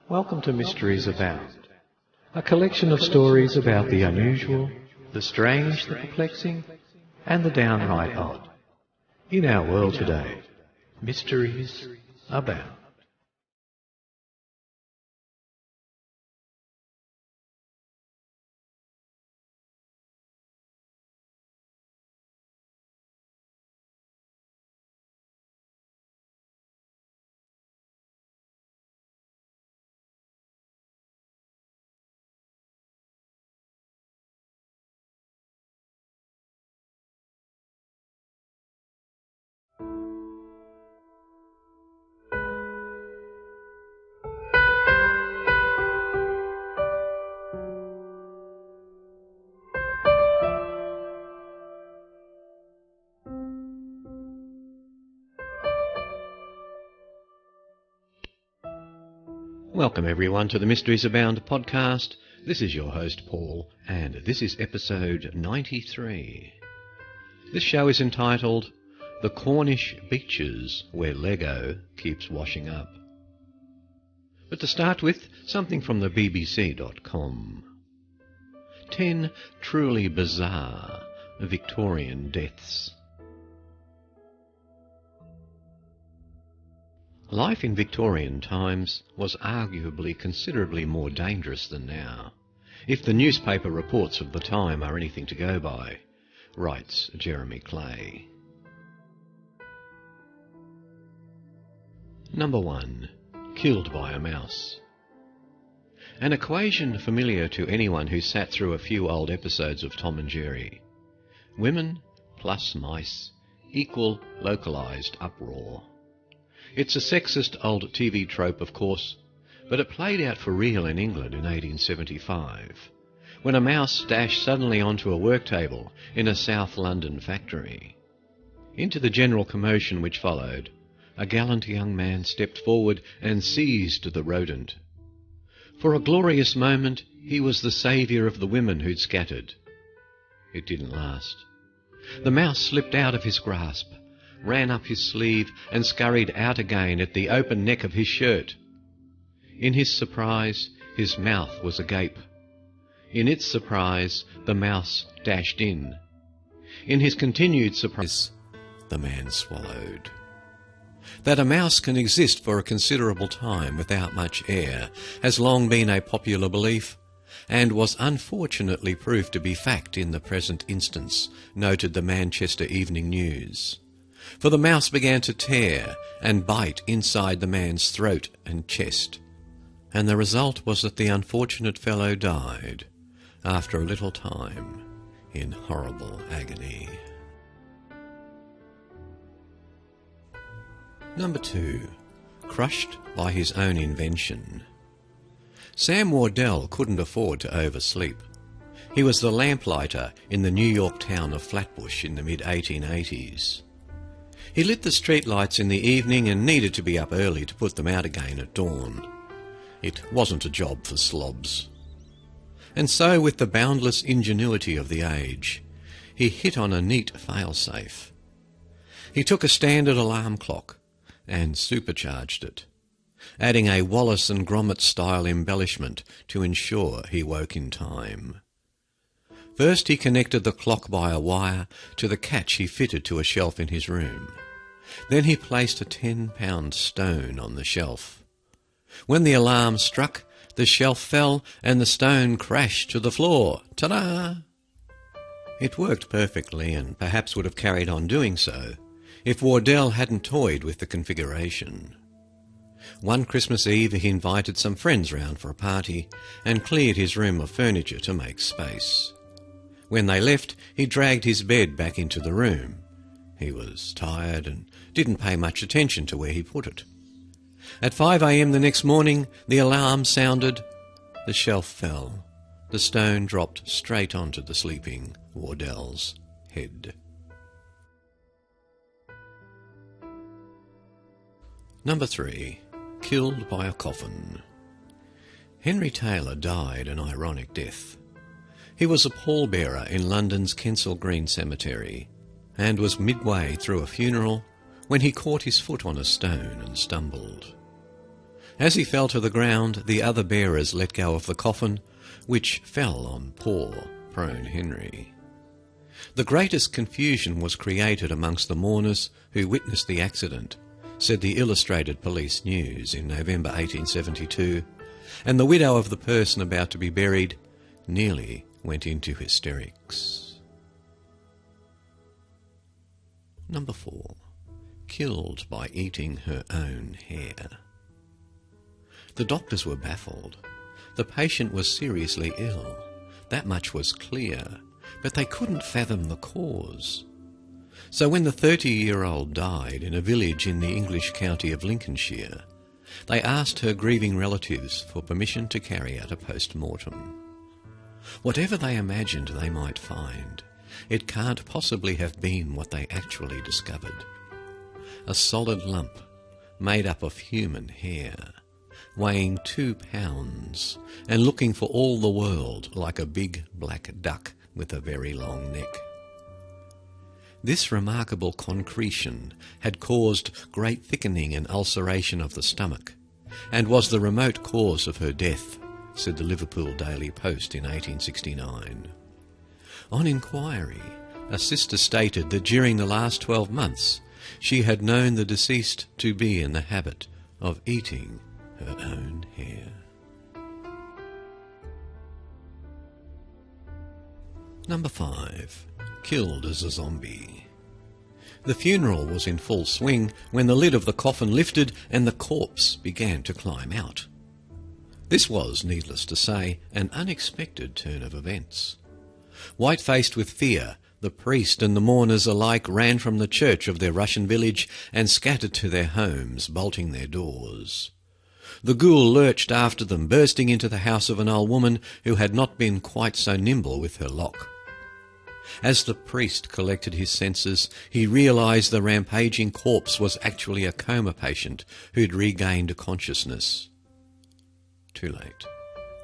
Welcome to Mysteries Abound, a collection of stories about the unusual, the strange, the perplexing, and the downright odd. In our world today, mysteries abound. Welcome everyone to the Mysteries Abound podcast. This is your host Paul, and this is episode 93. This show is entitled The Cornish Beaches Where Lego Keeps Washing Up. But to start with, something from the BBC.com. 10 truly bizarre Victorian deaths. Life in Victorian times was arguably considerably more dangerous than now, if the newspaper reports of the time are anything to go by, writes Jeremy Clay. Number 1. Killed by a mouse. An equation familiar to anyone who sat through a few old episodes of Tom and Jerry. Women plus mice equal localised uproar. It's a sexist old TV trope, of course, but it played out for real in England in 1875, when a mouse dashed suddenly onto a work table in a South London factory. Into the general commotion which followed, a gallant young man stepped forward and seized the rodent. For a glorious moment, he was the saviour of the women who'd scattered. It didn't last. The mouse slipped out of his grasp, ran up his sleeve and scurried out again at the open neck of his shirt. In his surprise, his mouth was agape. In its surprise, the mouse dashed in. In his continued surprise, the man swallowed. That a mouse can exist for a considerable time without much air has long been a popular belief, and was unfortunately proved to be fact in the present instance, noted the Manchester Evening News. For the mouse began to tear and bite inside the man's throat and chest, and the result was that the unfortunate fellow died, after a little time, in horrible agony. Number 2. Crushed by his own invention. Sam Wardell couldn't afford to oversleep. He was the lamplighter in the New York town of Flatbush in the mid-1880s. He lit the streetlights in the evening and needed to be up early to put them out again at dawn. It wasn't a job for slobs. And so, with the boundless ingenuity of the age, he hit on a neat fail-safe. He took a standard alarm clock and supercharged it, adding a Wallace and Gromit-style embellishment to ensure he woke in time. First he connected the clock by a wire to the catch he fitted to a shelf in his room. Then he placed a 10-pound stone on the shelf. When the alarm struck, the shelf fell and the stone crashed to the floor. Ta-da! It worked perfectly, and perhaps would have carried on doing so if Wardell hadn't toyed with the configuration. One Christmas Eve he invited some friends round for a party and cleared his room of furniture to make space. When they left, he dragged his bed back into the room. He was tired and didn't pay much attention to where he put it. At 5 a.m. the next morning, the alarm sounded. The shelf fell. The stone dropped straight onto the sleeping Wardell's head. Number 3. Killed by a coffin. Henry Taylor died an ironic death. He was a pallbearer in London's Kensal Green Cemetery, and was midway through a funeral when he caught his foot on a stone and stumbled. As he fell to the ground, the other bearers let go of the coffin, which fell on poor, prone Henry. The greatest confusion was created amongst the mourners who witnessed the accident, said the Illustrated Police News in November 1872, and the widow of the person about to be buried nearly went into hysterics. Number 4. Killed by eating her own hair. The doctors were baffled. The patient was seriously ill. That much was clear, but they couldn't fathom the cause. So when the 30-year-old died in a village in the English county of Lincolnshire, they asked her grieving relatives for permission to carry out a post-mortem. Whatever they imagined they might find, it can't possibly have been what they actually discovered. A solid lump made up of human hair, weighing 2 pounds and looking for all the world like a big black duck with a very long neck. This remarkable concretion had caused great thickening and ulceration of the stomach, and was the remote cause of her death, said the Liverpool Daily Post in 1869. On inquiry, a sister stated that during the last 12 months she had known the deceased to be in the habit of eating her own hair. Number 5. Killed as a zombie. The funeral was in full swing when the lid of the coffin lifted and the corpse began to climb out. This was, needless to say, an unexpected turn of events. White-faced with fear, the priest and the mourners alike ran from the church of their Russian village and scattered to their homes, bolting their doors. The ghoul lurched after them, bursting into the house of an old woman who had not been quite so nimble with her lock. As the priest collected his senses, he realised the rampaging corpse was actually a coma patient who'd regained consciousness. Too late.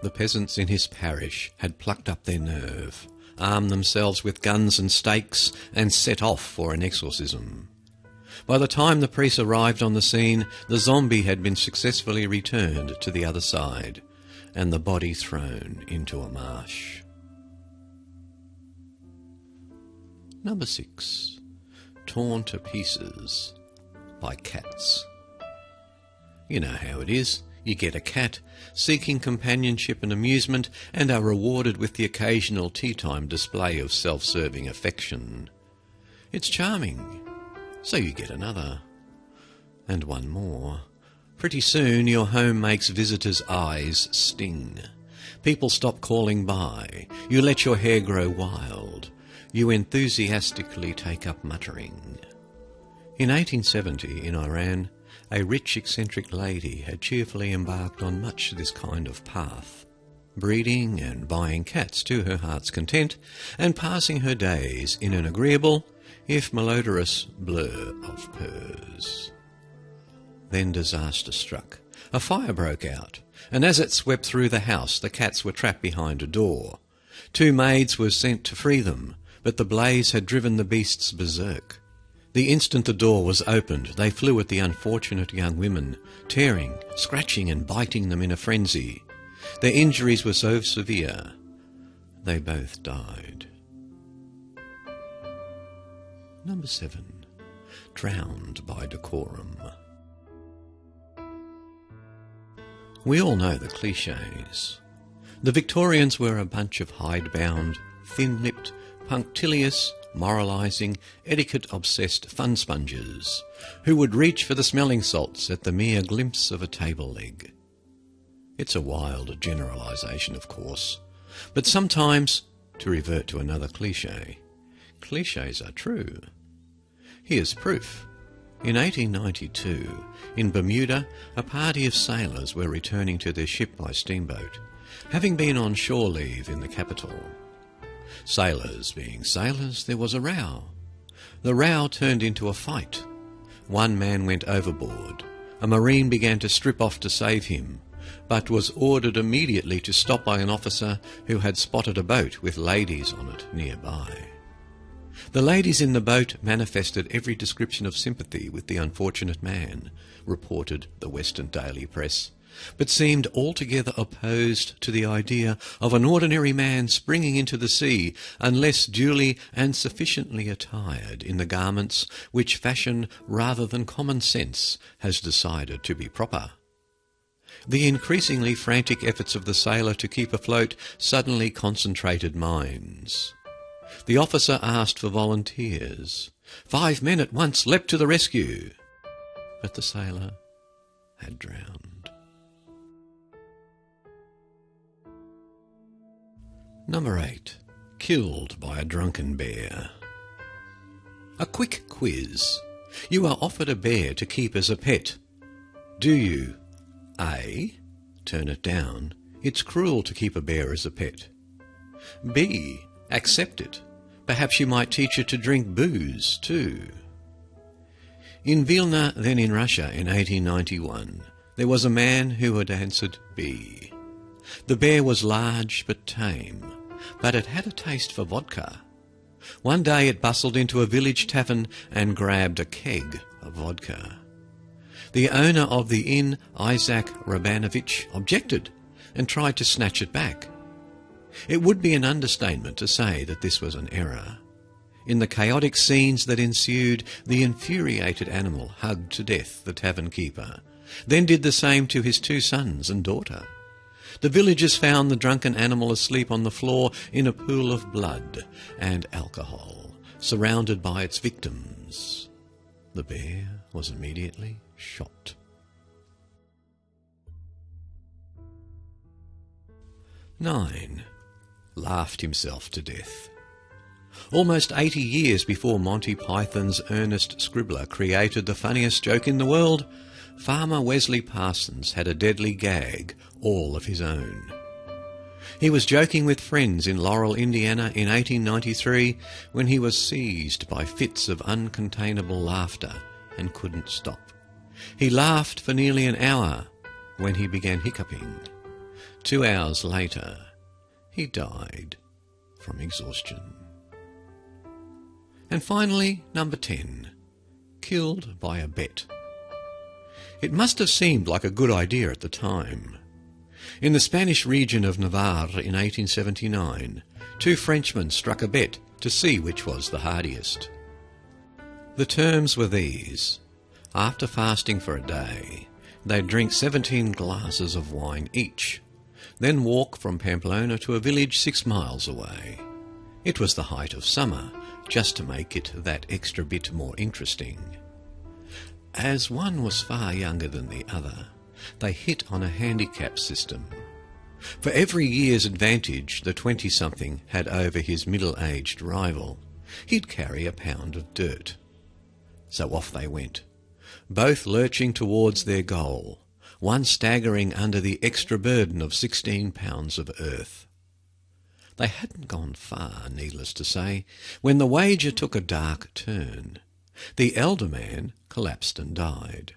The peasants in his parish had plucked up their nerve, armed themselves with guns and stakes, and set off for an exorcism. By the time the priest arrived on the scene, the zombie had been successfully returned to the other side, and the body thrown into a marsh. Number 6. Torn to pieces by cats. You know how it is. You get a cat, seeking companionship and amusement, and are rewarded with the occasional tea-time display of self-serving affection. It's charming. So you get another. And one more. Pretty soon your home makes visitors' eyes sting. People stop calling by. You let your hair grow wild. You enthusiastically take up muttering. In 1870, in Iran, a rich eccentric lady had cheerfully embarked on much this kind of path, breeding and buying cats to her heart's content, and passing her days in an agreeable, if malodorous, blur of purrs. Then disaster struck. A fire broke out, and as it swept through the house, the cats were trapped behind a door. 2 maids were sent to free them, but the blaze had driven the beasts berserk. The instant the door was opened, they flew at the unfortunate young women, tearing, scratching and biting them in a frenzy. Their injuries were so severe, they both died. Number 7. Drowned by decorum. We all know the clichés. The Victorians were a bunch of hidebound, thin-lipped, punctilious, moralising, etiquette-obsessed fun sponges who would reach for the smelling salts at the mere glimpse of a table leg. It's a wild generalisation, of course, but sometimes, to revert to another cliché, clichés are true. Here's proof. In 1892, in Bermuda, a party of sailors were returning to their ship by steamboat, having been on shore leave in the capital. Sailors being sailors, there was a row. The row turned into a fight. One man went overboard. A marine began to strip off to save him, but was ordered immediately to stop by an officer who had spotted a boat with ladies on it nearby. The ladies in the boat manifested every description of sympathy with the unfortunate man, reported the Western Daily Press, but seemed altogether opposed to the idea of an ordinary man springing into the sea unless duly and sufficiently attired in the garments which fashion rather than common sense has decided to be proper. The increasingly frantic efforts of the sailor to keep afloat suddenly concentrated minds. The officer asked for volunteers. 5 men at once leapt to the rescue. But the sailor had drowned. Number 8. Killed by a drunken bear. A quick quiz. You are offered a bear to keep as a pet. Do you A. Turn it down. It's cruel to keep a bear as a pet. B. Accept it. Perhaps you might teach it to drink booze too. In Vilna, then in Russia, in 1891, there was a man who had answered B. The bear was large but tame, but it had a taste for vodka. One day it bustled into a village tavern and grabbed a keg of vodka. The owner of the inn, Isaac Rabanovich, objected and tried to snatch it back. It would be an understatement to say that this was an error. In the chaotic scenes that ensued, the infuriated animal hugged to death the tavern keeper, then did the same to his 2 sons and daughter. The villagers found the drunken animal asleep on the floor in a pool of blood and alcohol, surrounded by its victims. The bear was immediately shot. 9. Laughed himself to death. Almost 80 years before Monty Python's Ernest Scribbler created the funniest joke in the world, Farmer Wesley Parsons had a deadly gag all of his own. He was joking with friends in Laurel, Indiana in 1893 when he was seized by fits of uncontainable laughter and couldn't stop. He laughed for nearly an hour when he began hiccuping. 2 hours later, he died from exhaustion. And finally, number 10, killed by a bet. It must have seemed like a good idea at the time. In the Spanish region of Navarre in 1879, 2 Frenchmen struck a bet to see which was the hardiest. The terms were these. After fasting for a day, they'd drink 17 glasses of wine each, then walk from Pamplona to a village 6 miles away. It was the height of summer, just to make it that extra bit more interesting. As one was far younger than the other, they hit on a handicap system. For every year's advantage the 20-something had over his middle-aged rival, he'd carry a pound of dirt. So off they went, both lurching towards their goal, one staggering under the extra burden of 16 pounds of earth. They hadn't gone far, needless to say, when the wager took a dark turn. The elder man collapsed and died.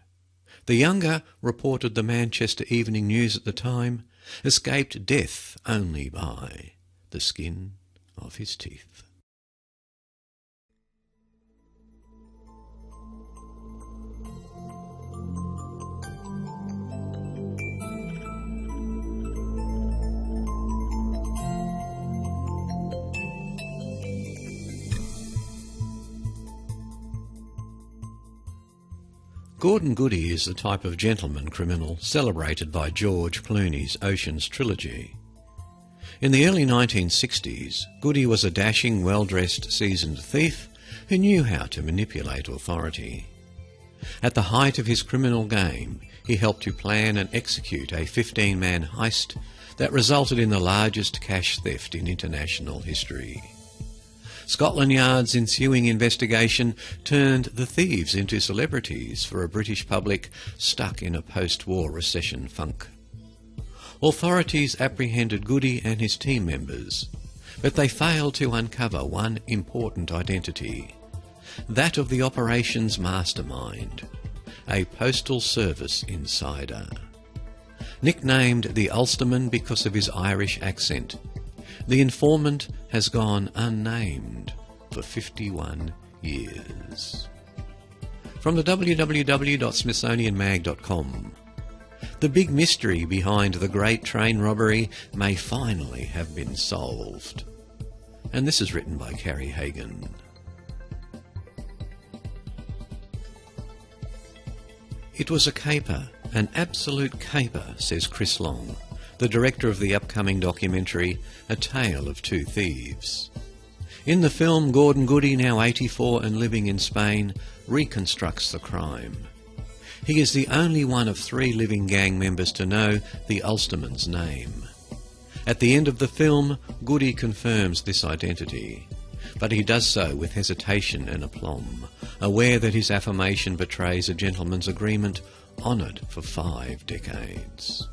The younger, reported the Manchester Evening News at the time, escaped death only by the skin of his teeth. Gordon Goody is the type of gentleman criminal celebrated by George Clooney's Ocean's trilogy. In the early 1960s, Goody was a dashing, well-dressed, seasoned thief who knew how to manipulate authority. At the height of his criminal game, he helped to plan and execute a 15-man heist that resulted in the largest cash theft in international history. Scotland Yard's ensuing investigation turned the thieves into celebrities for a British public stuck in a post-war recession funk. Authorities apprehended Goody and his team members, but they failed to uncover one important identity, that of the operation's mastermind, a postal service insider. Nicknamed the Ulsterman because of his Irish accent, the informant has gone unnamed for 51 years. From the www.smithsonianmag.com, The big mystery behind the great train robbery may finally have been solved. And this is written by Carrie Hagan. It was a caper, an absolute caper, says Chris Long, the director of the upcoming documentary A Tale of Two Thieves. In the film, Gordon Goody, now 84 and living in Spain, reconstructs the crime. He is the only one of 3 living gang members to know the Ulsterman's name. At the end of the film, Goody confirms this identity, but he does so with hesitation and aplomb, aware that his affirmation betrays a gentleman's agreement honoured for 5 decades.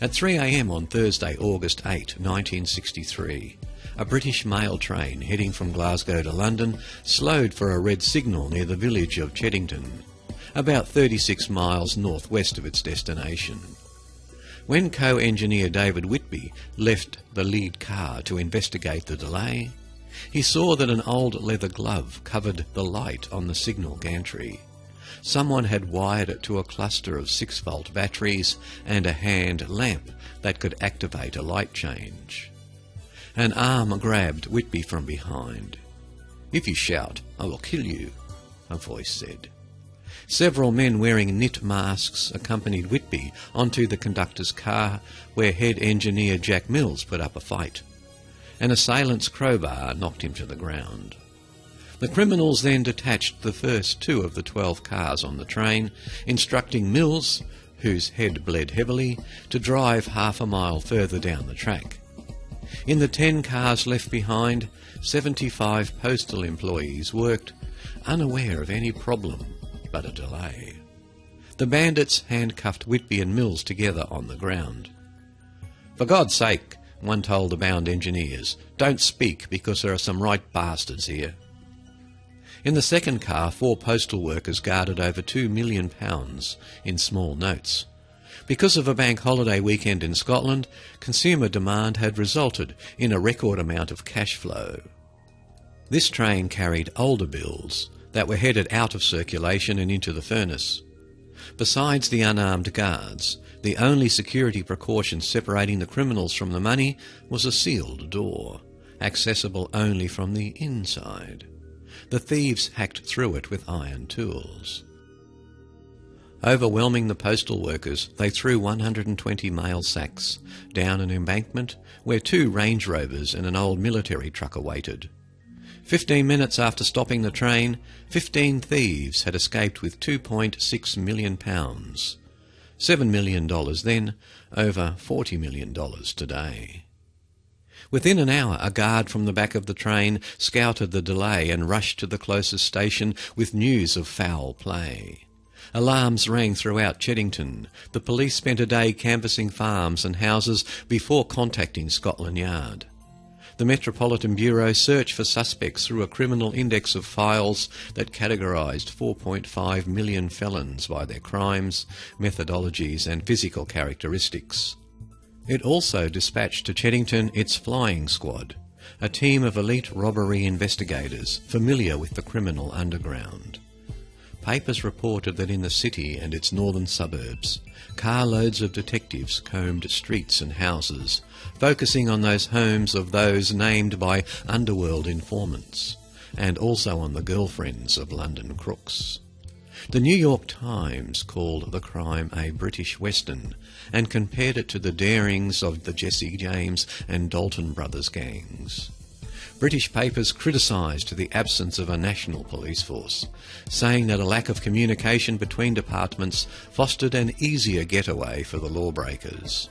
At 3 a.m. on Thursday, August 8, 1963, a British mail train heading from Glasgow to London slowed for a red signal near the village of Cheddington, about 36 miles northwest of its destination. When co-engineer David Whitby left the lead car to investigate the delay, he saw that an old leather glove covered the light on the signal gantry. Someone had wired it to a cluster of 6-volt batteries and a hand lamp that could activate a light change. An arm grabbed Whitby from behind. "If you shout, I will kill you," a voice said. Several men wearing knit masks accompanied Whitby onto the conductor's car, where head engineer Jack Mills put up a fight. An assailant's crowbar knocked him to the ground. The criminals then detached the first 2 of the 12 cars on the train, instructing Mills, whose head bled heavily, to drive half a mile further down the track. In the 10 cars left behind, 75 postal employees worked, unaware of any problem but a delay. The bandits handcuffed Whitby and Mills together on the ground. "For God's sake," one told the Abound engineers, "don't speak, because there are some right bastards here." In the second car, 4 postal workers guarded over £2 million in small notes. Because of a bank holiday weekend in Scotland, consumer demand had resulted in a record amount of cash flow. This train carried older bills that were headed out of circulation and into the furnace. Besides the unarmed guards, the only security precaution separating the criminals from the money was a sealed door, accessible only from the inside. The thieves hacked through it with iron tools. Overwhelming the postal workers, they threw 120 mail sacks down an embankment where 2 Range Rovers and an old military truck awaited. 15 minutes after stopping the train, 15 thieves had escaped with £2.6 million. $7 million then, over $40 million today. Within an hour, a guard from the back of the train scouted the delay and rushed to the closest station with news of foul play. Alarms rang throughout Cheddington. The police spent a day canvassing farms and houses before contacting Scotland Yard. The Metropolitan Bureau searched for suspects through a criminal index of files that categorised 4.5 million felons by their crimes, methodologies and physical characteristics. It also dispatched to Cheddington its flying squad, a team of elite robbery investigators familiar with the criminal underground. Papers reported that in the city and its northern suburbs, carloads of detectives combed streets and houses, focusing on those homes of those named by underworld informants, and also on the girlfriends of London crooks. The New York Times called the crime a British Western and compared it to the darings of the Jesse James and Dalton Brothers gangs. British papers criticised the absence of a national police force, saying that a lack of communication between departments fostered an easier getaway for the lawbreakers.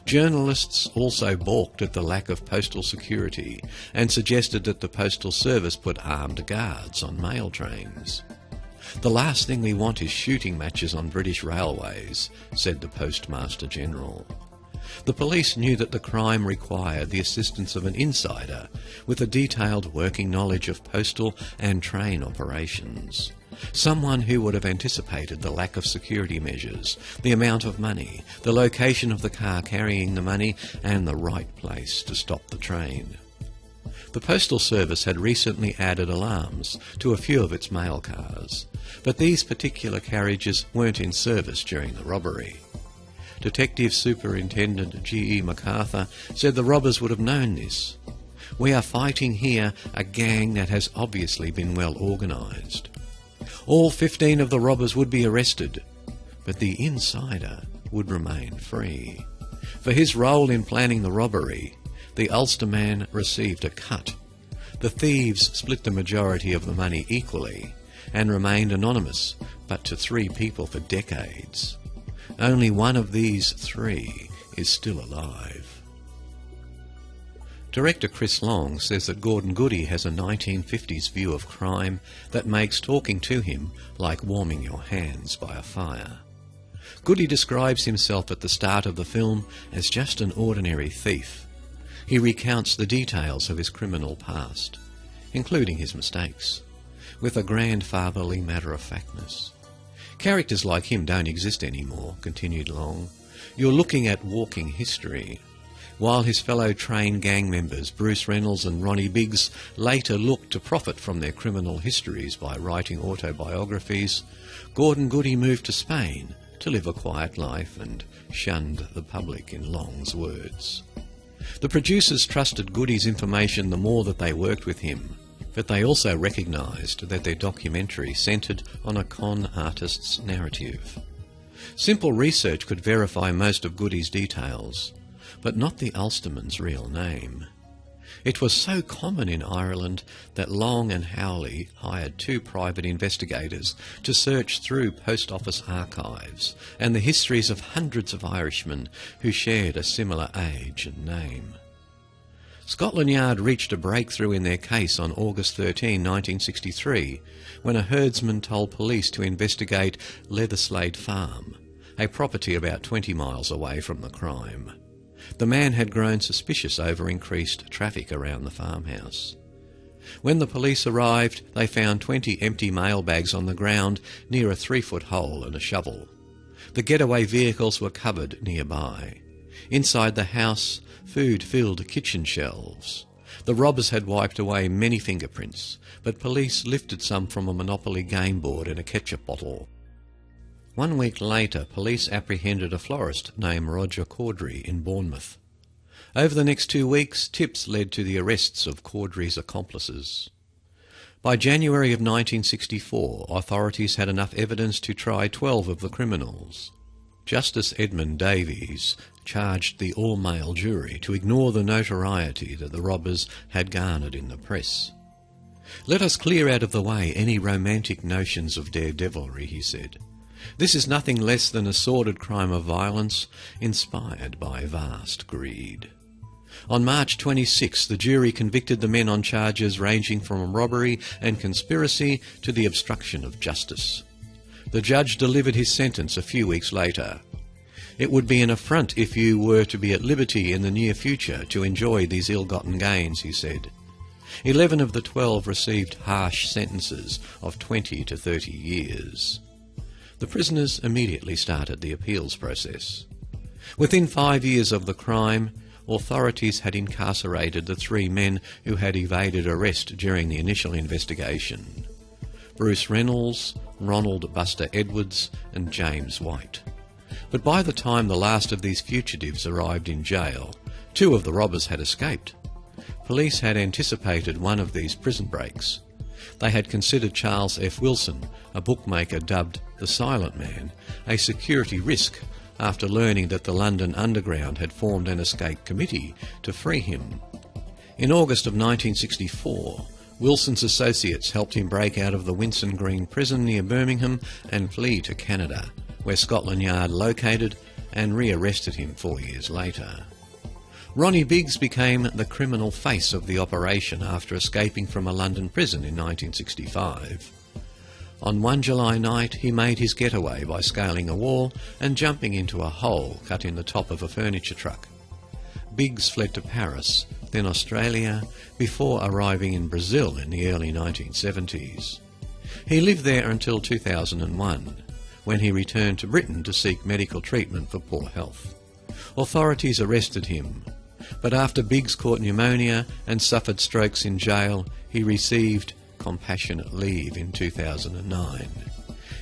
Journalists also balked at the lack of postal security and suggested that the Postal Service put armed guards on mail trains. "The last thing we want is shooting matches on British railways," said the Postmaster General. The police knew that the crime required the assistance of an insider with a detailed working knowledge of postal and train operations. Someone who would have anticipated the lack of security measures, the amount of money, the location of the car carrying the money, and the right place to stop the train. The Postal Service had recently added alarms to a few of its mail cars, but these particular carriages weren't in service during the robbery. Detective Superintendent G.E. MacArthur said the robbers would have known this. "We are fighting here a gang that has obviously been well organised." All 15 of the robbers would be arrested, but the insider would remain free. For his role in planning the robbery, the Ulster man received a cut. The thieves split the majority of the money equally and remained anonymous, but to 3 people for decades. Only one of these 3 is still alive. Director Chris Long says that Gordon Goody has a 1950s view of crime that makes talking to him like warming your hands by a fire. Goody describes himself at the start of the film as just an ordinary thief. He recounts the details of his criminal past, including his mistakes, with a grandfatherly matter-of-factness. "Characters like him don't exist anymore," continued Long. "You're looking at walking history." While his fellow train gang members, Bruce Reynolds and Ronnie Biggs, later looked to profit from their criminal histories by writing autobiographies, Gordon Goody moved to Spain to live a quiet life and shunned the public, in Long's words. The producers trusted Goody's information the more that they worked with him, but they also recognised that their documentary centred on a con artist's narrative. Simple research could verify most of Goody's details, but not the Ulsterman's real name. It was so common in Ireland that Long and Howley hired 2 private investigators to search through post office archives and the histories of hundreds of Irishmen who shared a similar age and name. Scotland Yard reached a breakthrough in their case on August 13, 1963, when a herdsman told police to investigate Leatherslade Farm, a property about 20 miles away from the crime. The man had grown suspicious over increased traffic around the farmhouse. When the police arrived, they found 20 empty mailbags on the ground near a 3-foot hole and a shovel. The getaway vehicles were covered nearby. Inside the house, food filled kitchen shelves. The robbers had wiped away many fingerprints, but police lifted some from a Monopoly game board and a ketchup bottle. 1 week later, police apprehended a florist named Roger Caudry in Bournemouth. Over the next 2 weeks, tips led to the arrests of Caudry's accomplices. By January of 1964, authorities had enough evidence to try 12 of the criminals. Justice Edmund Davies charged the all-male jury to ignore the notoriety that the robbers had garnered in the press. "Let us clear out of the way any romantic notions of daredevilry," he said. "This is nothing less than a sordid crime of violence inspired by vast greed." On March 26, the jury convicted the men on charges ranging from robbery and conspiracy to the obstruction of justice. The judge delivered his sentence a few weeks later. "It would be an affront if you were to be at liberty in the near future to enjoy these ill-gotten gains," he said. 11 of the 12 received harsh sentences of 20 to 30 years. The prisoners immediately started the appeals process. Within 5 years of the crime, authorities had incarcerated the 3 men who had evaded arrest during the initial investigation: Bruce Reynolds, Ronald Buster Edwards and James White. But by the time the last of these fugitives arrived in jail, 2 of the robbers had escaped. Police had anticipated one of these prison breaks. They had considered Charles F. Wilson, a bookmaker dubbed the Silent Man, a security risk after learning that the London Underground had formed an escape committee to free him. In August of 1964, Wilson's associates helped him break out of the Winson Green prison near Birmingham and flee to Canada, where Scotland Yard located and rearrested him 4 years later. Ronnie Biggs became the criminal face of the operation after escaping from a London prison in 1965. On one July night, he made his getaway by scaling a wall and jumping into a hole cut in the top of a furniture truck. Biggs fled to Paris, then Australia, before arriving in Brazil in the early 1970s. He lived there until 2001, when he returned to Britain to seek medical treatment for poor health. Authorities arrested him. But after Biggs caught pneumonia and suffered strokes in jail, he received compassionate leave in 2009.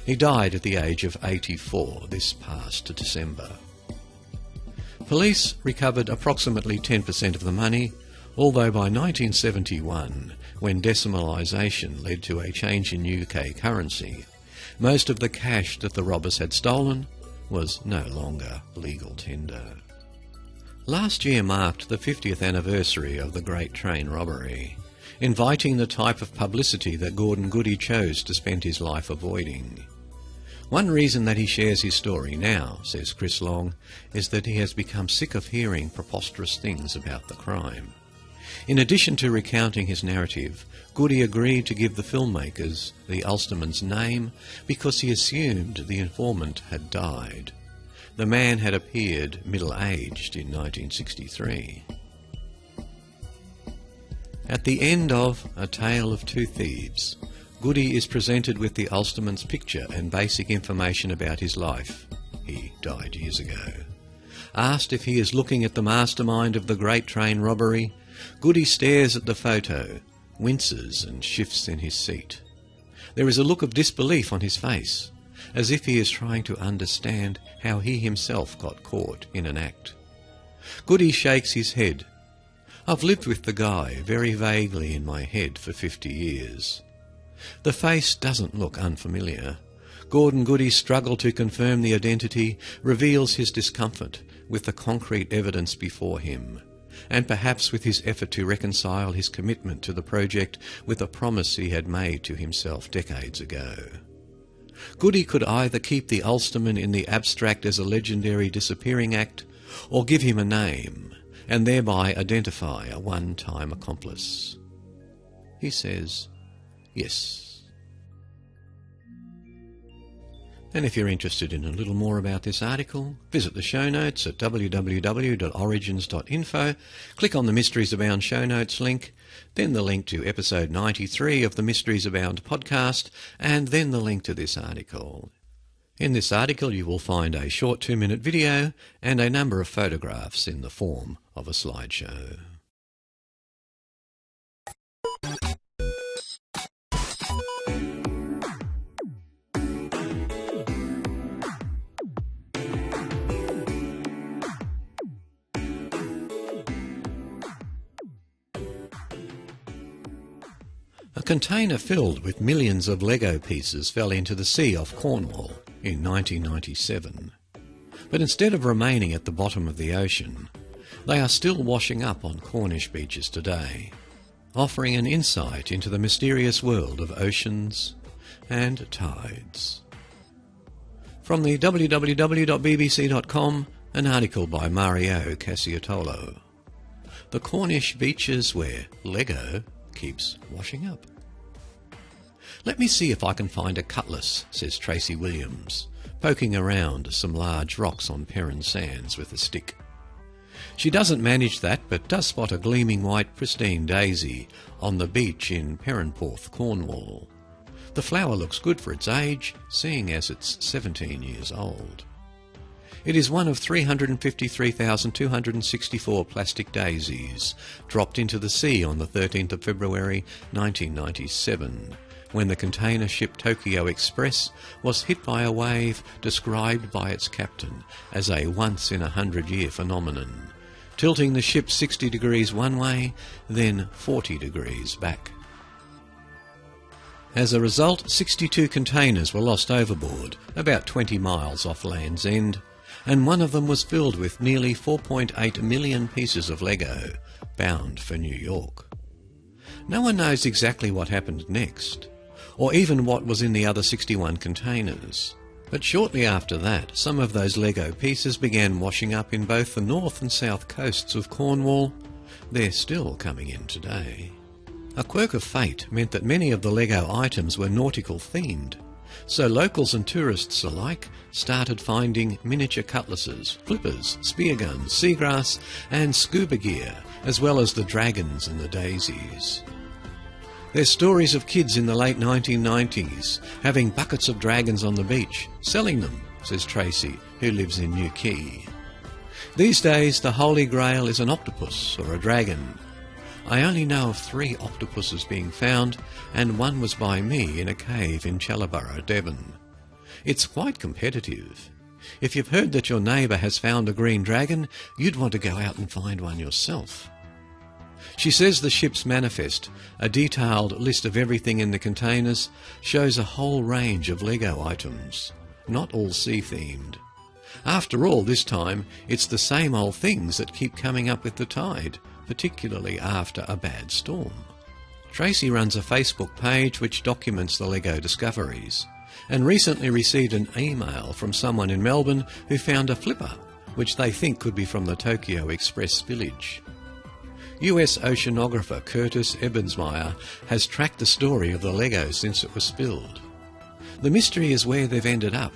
He died at the age of 84 this past December. Police recovered approximately 10% of the money, although by 1971, when decimalisation led to a change in UK currency, most of the cash that the robbers had stolen was no longer legal tender. Last year marked the 50th anniversary of the Great Train Robbery, inviting the type of publicity that Gordon Goody chose to spend his life avoiding. One reason that he shares his story now, says Chris Long, is that he has become sick of hearing preposterous things about the crime. In addition to recounting his narrative, Goody agreed to give the filmmakers the Ulsterman's name because he assumed the informant had died. The man had appeared middle-aged in 1963. At the end of A Tale of Two Thieves, Goody is presented with the Ulsterman's picture and basic information about his life. He died years ago. Asked if he is looking at the mastermind of the Great Train Robbery, Goody stares at the photo, winces and shifts in his seat. There is a look of disbelief on his face, as if he is trying to understand how he himself got caught in an act. Goody shakes his head. I've lived with the guy very vaguely in my head for 50 years. The face doesn't look unfamiliar. Gordon Goody's struggle to confirm the identity reveals his discomfort with the concrete evidence before him, and perhaps with his effort to reconcile his commitment to the project with a promise he had made to himself decades ago. Goody could either keep the Ulsterman in the abstract as a legendary disappearing act, or give him a name, and thereby identify a one-time accomplice. He says, yes. And if you're interested in a little more about this article, visit the show notes at www.origins.info, click on the Mysteries Abound show notes link, then the link to episode 93 of the Mysteries Abound podcast, and then the link to this article. In this article you will find a short 2-minute video and a number of photographs in the form of a slideshow. A container filled with millions of Lego pieces fell into the sea off Cornwall in 1997. But instead of remaining at the bottom of the ocean, they are still washing up on Cornish beaches today, offering an insight into the mysterious world of oceans and tides. From the www.bbc.com, an article by Mario Cassiotolo. The Cornish beaches where Lego keeps washing up. Let me see if I can find a cutlass, says Tracy Williams, poking around some large rocks on Perrin Sands with a stick. She doesn't manage that, but does spot a gleaming white pristine daisy on the beach in Perranporth, Cornwall. The flower looks good for its age, seeing as it's 17 years old. It is one of 353,264 plastic daisies dropped into the sea on the 13th of February 1997, when the container ship Tokyo Express was hit by a wave described by its captain as a once-in-a-100-year phenomenon, tilting the ship 60 degrees one way, then 40 degrees back. As a result, 62 containers were lost overboard, about 20 miles off Land's End, and one of them was filled with nearly 4.8 million pieces of Lego, bound for New York. No one knows exactly what happened next, or even what was in the other 61 containers. But shortly after that, some of those Lego pieces began washing up in both the north and south coasts of Cornwall. They're still coming in today. A quirk of fate meant that many of the Lego items were nautical themed, so locals and tourists alike started finding miniature cutlasses, flippers, spear guns, seagrass and scuba gear, as well as the dragons and the daisies. There's stories of kids in the late 1990s having buckets of dragons on the beach, selling them, says Tracy, who lives in New Quay. These days the Holy Grail is an octopus or a dragon. I only know of 3 octopuses being found, and one was by me in a cave in Chellaborough, Devon. It's quite competitive. If you've heard that your neighbour has found a green dragon, you'd want to go out and find one yourself. She says the ship's manifest, a detailed list of everything in the containers, shows a whole range of Lego items, not all sea-themed. After all, this time, it's the same old things that keep coming up with the tide, particularly after a bad storm. Tracy runs a Facebook page which documents the Lego discoveries, and recently received an email from someone in Melbourne who found a flipper, which they think could be from the Tokyo Express village. US oceanographer Curtis Ebbensmeyer has tracked the story of the Lego since it was spilled. The mystery is where they've ended up.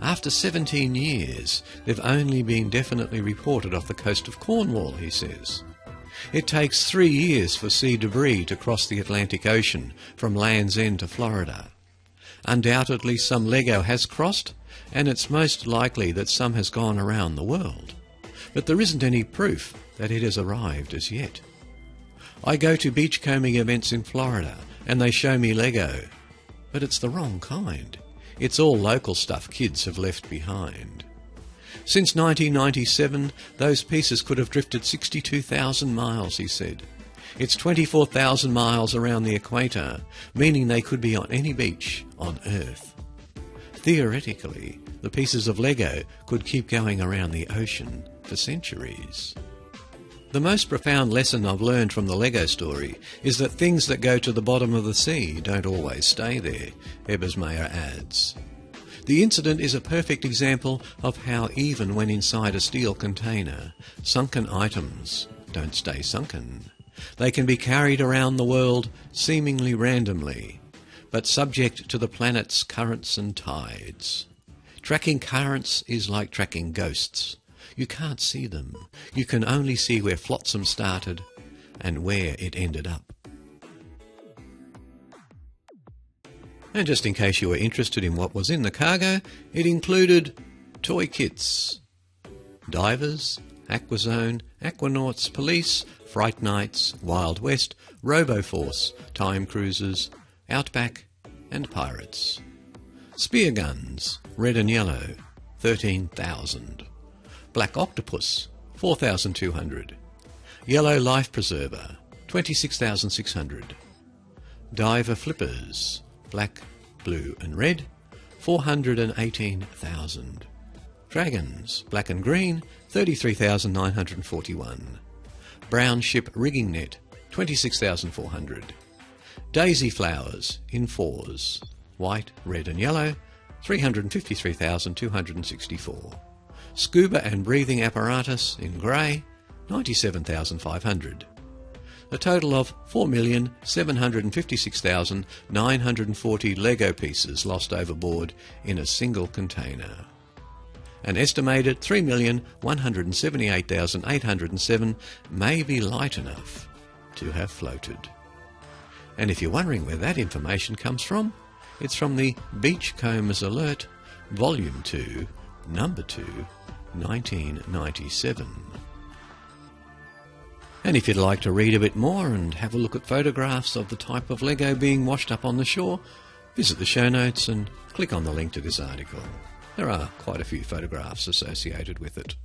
After 17 years, they've only been definitely reported off the coast of Cornwall, he says. It takes 3 years for sea debris to cross the Atlantic Ocean from Land's End to Florida. Undoubtedly some Lego has crossed, and it's most likely that some has gone around the world. But there isn't any proof that it has arrived as yet. I go to beachcombing events in Florida, and they show me Lego. But it's the wrong kind. It's all local stuff kids have left behind. Since 1997, those pieces could have drifted 62,000 miles, he said. It's 24,000 miles around the equator, meaning they could be on any beach on Earth. Theoretically, the pieces of Lego could keep going around the ocean for centuries. The most profound lesson I've learned from the Lego story is that things that go to the bottom of the sea don't always stay there, Ebbesmeyer adds. The incident is a perfect example of how even when inside a steel container, sunken items don't stay sunken. They can be carried around the world seemingly randomly, but subject to the planet's currents and tides. Tracking currents is like tracking ghosts. You can't see them. You can only see where flotsam started and where it ended up. And just in case you were interested in what was in the cargo, it included toy kits, divers, Aquazone, Aquanauts, Police, Fright Nights, Wild West, Roboforce, Time Cruisers, Outback and Pirates. Spear guns, red and yellow, 13,000. Black Octopus, 4,200. Yellow Life Preserver, 26,600. Diver Flippers, black, blue and red, 418,000. Dragons, black and green, 33,941. Brown Ship Rigging Net, 26,400. Daisy Flowers in 4s, white, red and yellow, 353,264. Scuba and breathing apparatus in grey, 97,500. A total of 4,756,940 Lego pieces lost overboard in a single container. An estimated 3,178,807 may be light enough to have floated. And if you're wondering where that information comes from, it's from the Beachcombers Alert, Volume 2, Number 2, 1997. And if you'd like to read a bit more and have a look at photographs of the type of Lego being washed up on the shore, visit the show notes and click on the link to this article. There are quite a few photographs associated with it.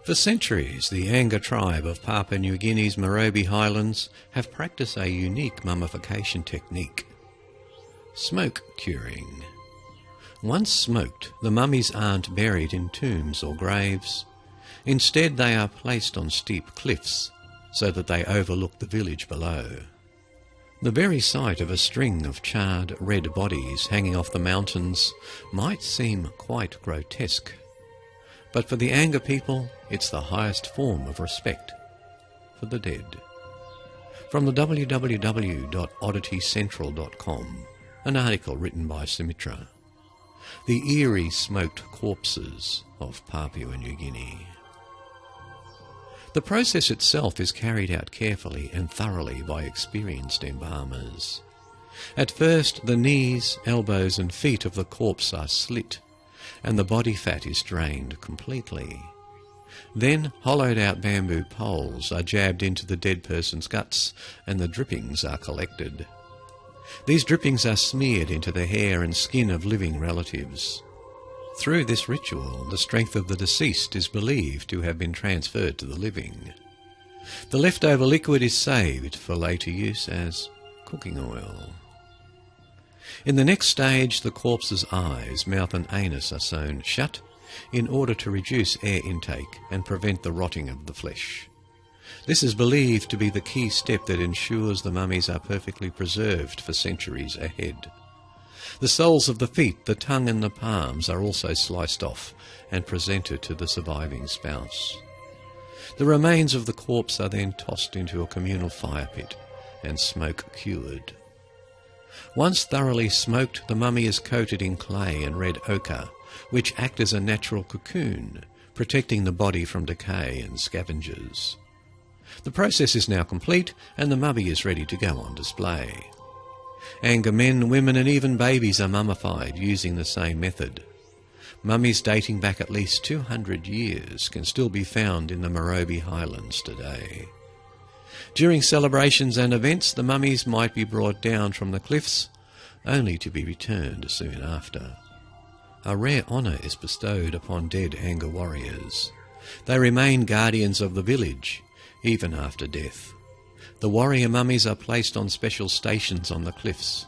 For centuries, the Anga tribe of Papua New Guinea's Morobe Highlands have practiced a unique mummification technique: smoke curing. Once smoked, the mummies aren't buried in tombs or graves. Instead, they are placed on steep cliffs so that they overlook the village below. The very sight of a string of charred red bodies hanging off the mountains might seem quite grotesque. But for the Anga people, it's the highest form of respect. for the dead. From the www.odditycentral.com, an article written by Sumitra. The eerie smoked corpses of Papua New Guinea. The process itself is carried out carefully and thoroughly by experienced embalmers. At first, the knees, elbows and feet of the corpse are slit, and the body fat is drained completely. Then hollowed-out bamboo poles are jabbed into the dead person's guts, and the drippings are collected. These drippings are smeared into the hair and skin of living relatives. Through this ritual, the strength of the deceased is believed to have been transferred to the living. The leftover liquid is saved for later use as cooking oil. In the next stage, the corpse's eyes, mouth and anus are sewn shut in order to reduce air intake and prevent the rotting of the flesh. This is believed to be the key step that ensures the mummies are perfectly preserved for centuries ahead. The soles of the feet, the tongue and the palms are also sliced off and presented to the surviving spouse. The remains of the corpse are then tossed into a communal fire pit and smoke cured. Once thoroughly smoked, the mummy is coated in clay and red ochre, which act as a natural cocoon, protecting the body from decay and scavengers. The process is now complete, and the mummy is ready to go on display. Anga men, women and even babies are mummified using the same method. Mummies dating back at least 200 years can still be found in the Morobe Highlands today. During celebrations and events, the mummies might be brought down from the cliffs, only to be returned soon after. A rare honour is bestowed upon dead Anga warriors. They remain guardians of the village, even after death. The warrior mummies are placed on special stations on the cliffs.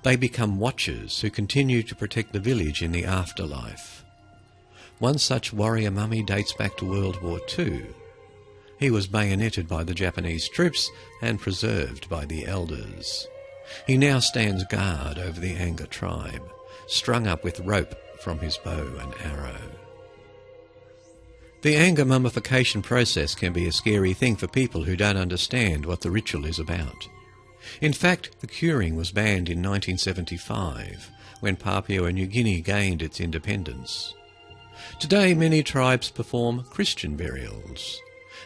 They become watchers who continue to protect the village in the afterlife. One such warrior mummy dates back to World War II. He was bayoneted by the Japanese troops and preserved by the elders. He now stands guard over the Anga tribe, strung up with rope from his bow and arrow. The Anga mummification process can be a scary thing for people who don't understand what the ritual is about. In fact, the curing was banned in 1975, when Papua New Guinea gained its independence. Today, many tribes perform Christian burials,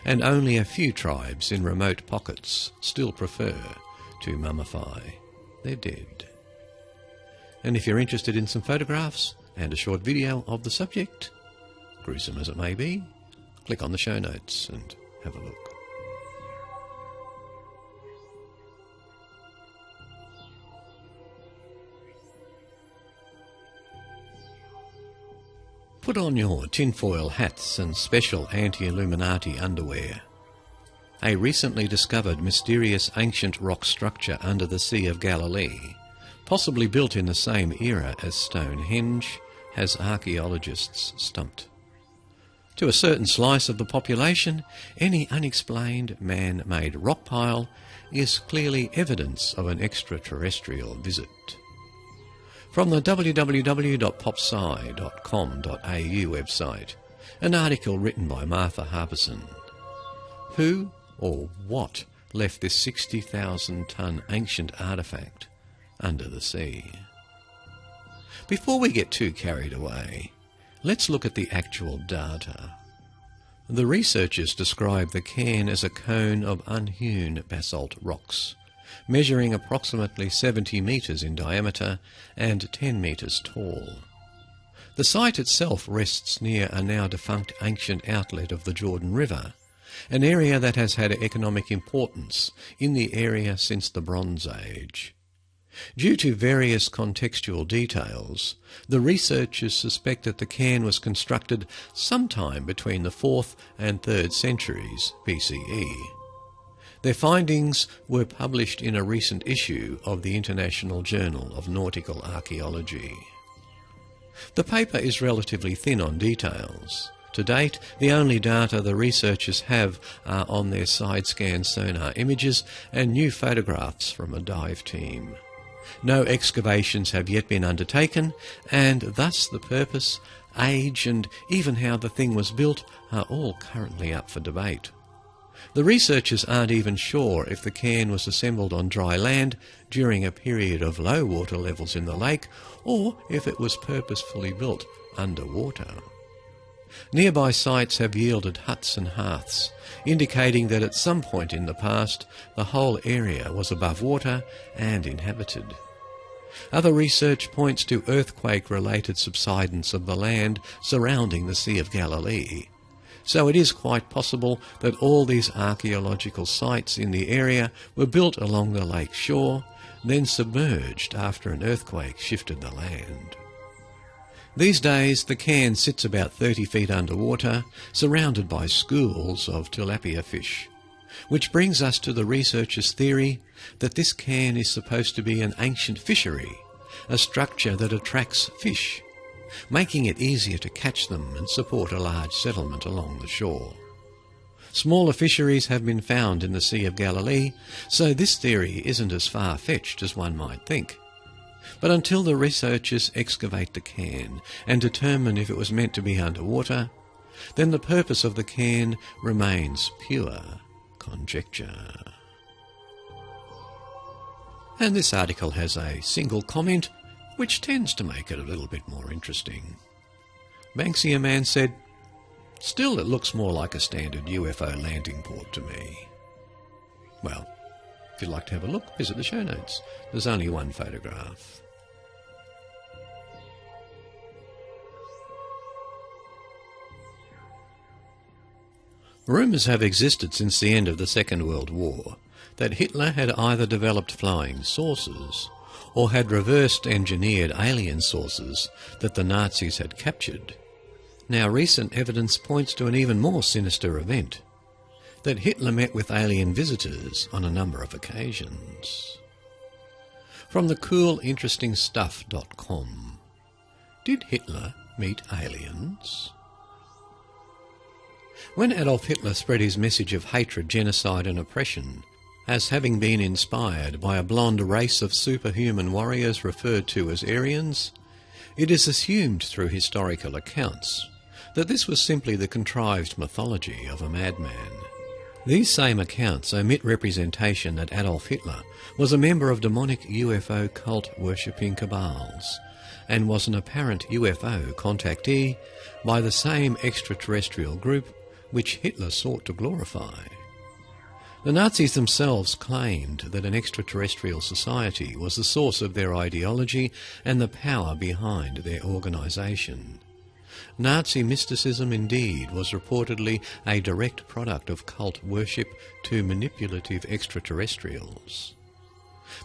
and only a few tribes in remote pockets still prefer to mummify their dead. And if you're interested in some photographs and a short video of the subject, gruesome as it may be, click on the show notes and have a look. Put on your tinfoil hats and special anti-Illuminati underwear. A recently discovered mysterious ancient rock structure under the Sea of Galilee, possibly built in the same era as Stonehenge, has archaeologists stumped. To a certain slice of the population, any unexplained man-made rock pile is clearly evidence of an extraterrestrial visit. From the www.popsci.com.au website, an article written by Martha Harpison. Who or what left this 60,000-ton ancient artefact under the sea? Before we get too carried away, let's look at the actual data. The researchers describe the cairn as a cone of unhewn basalt rocks, measuring approximately 70 metres in diameter and 10 metres tall. The site itself rests near a now defunct ancient outlet of the Jordan River, an area that has had economic importance in the area since the Bronze Age. Due to various contextual details, the researchers suspect that the cairn was constructed sometime between the 4th and 3rd centuries BCE. Their findings were published in a recent issue of the International Journal of Nautical Archaeology. The paper is relatively thin on details. To date, the only data the researchers have are on their side-scan sonar images and new photographs from a dive team. No excavations have yet been undertaken, and thus the purpose, age, and even how the thing was built are all currently up for debate. The researchers aren't even sure if the cairn was assembled on dry land during a period of low water levels in the lake, or if it was purposefully built underwater. Nearby sites have yielded huts and hearths, indicating that at some point in the past the whole area was above water and inhabited. Other research points to earthquake-related subsidence of the land surrounding the Sea of Galilee, so it is quite possible that all these archaeological sites in the area were built along the lake shore, then submerged after an earthquake shifted the land. These days, the cairn sits about 30 feet underwater, surrounded by schools of tilapia fish, which brings us to the researchers' theory that this cairn is supposed to be an ancient fishery, a structure that attracts fish, making it easier to catch them and support a large settlement along the shore. Smaller fisheries have been found in the Sea of Galilee, so this theory isn't as far-fetched as one might think. But until the researchers excavate the cairn and determine if it was meant to be underwater, then the purpose of the cairn remains pure conjecture. And this article has a single comment, which tends to make it a little bit more interesting. Banksia Man said, "Still, it looks more like a standard UFO landing port to me." Well, if you'd like to have a look, visit the show notes. There's only one photograph. Rumours have existed since the end of the Second World War that Hitler had either developed flying saucers or had reversed engineered alien saucers that the Nazis had captured. Now recent evidence points to an even more sinister event, that Hitler met with alien visitors on a number of occasions. From the coolinterestingstuff.com. Did Hitler meet aliens? When Adolf Hitler spread his message of hatred, genocide and oppression, as having been inspired by a blonde race of superhuman warriors referred to as Aryans, it is assumed through historical accounts that this was simply the contrived mythology of a madman. These same accounts omit representation that Adolf Hitler was a member of demonic UFO cult worshipping cabals and was an apparent UFO contactee by the same extraterrestrial group which Hitler sought to glorify. The Nazis themselves claimed that an extraterrestrial society was the source of their ideology and the power behind their organisation. Nazi mysticism indeed was reportedly a direct product of cult worship to manipulative extraterrestrials.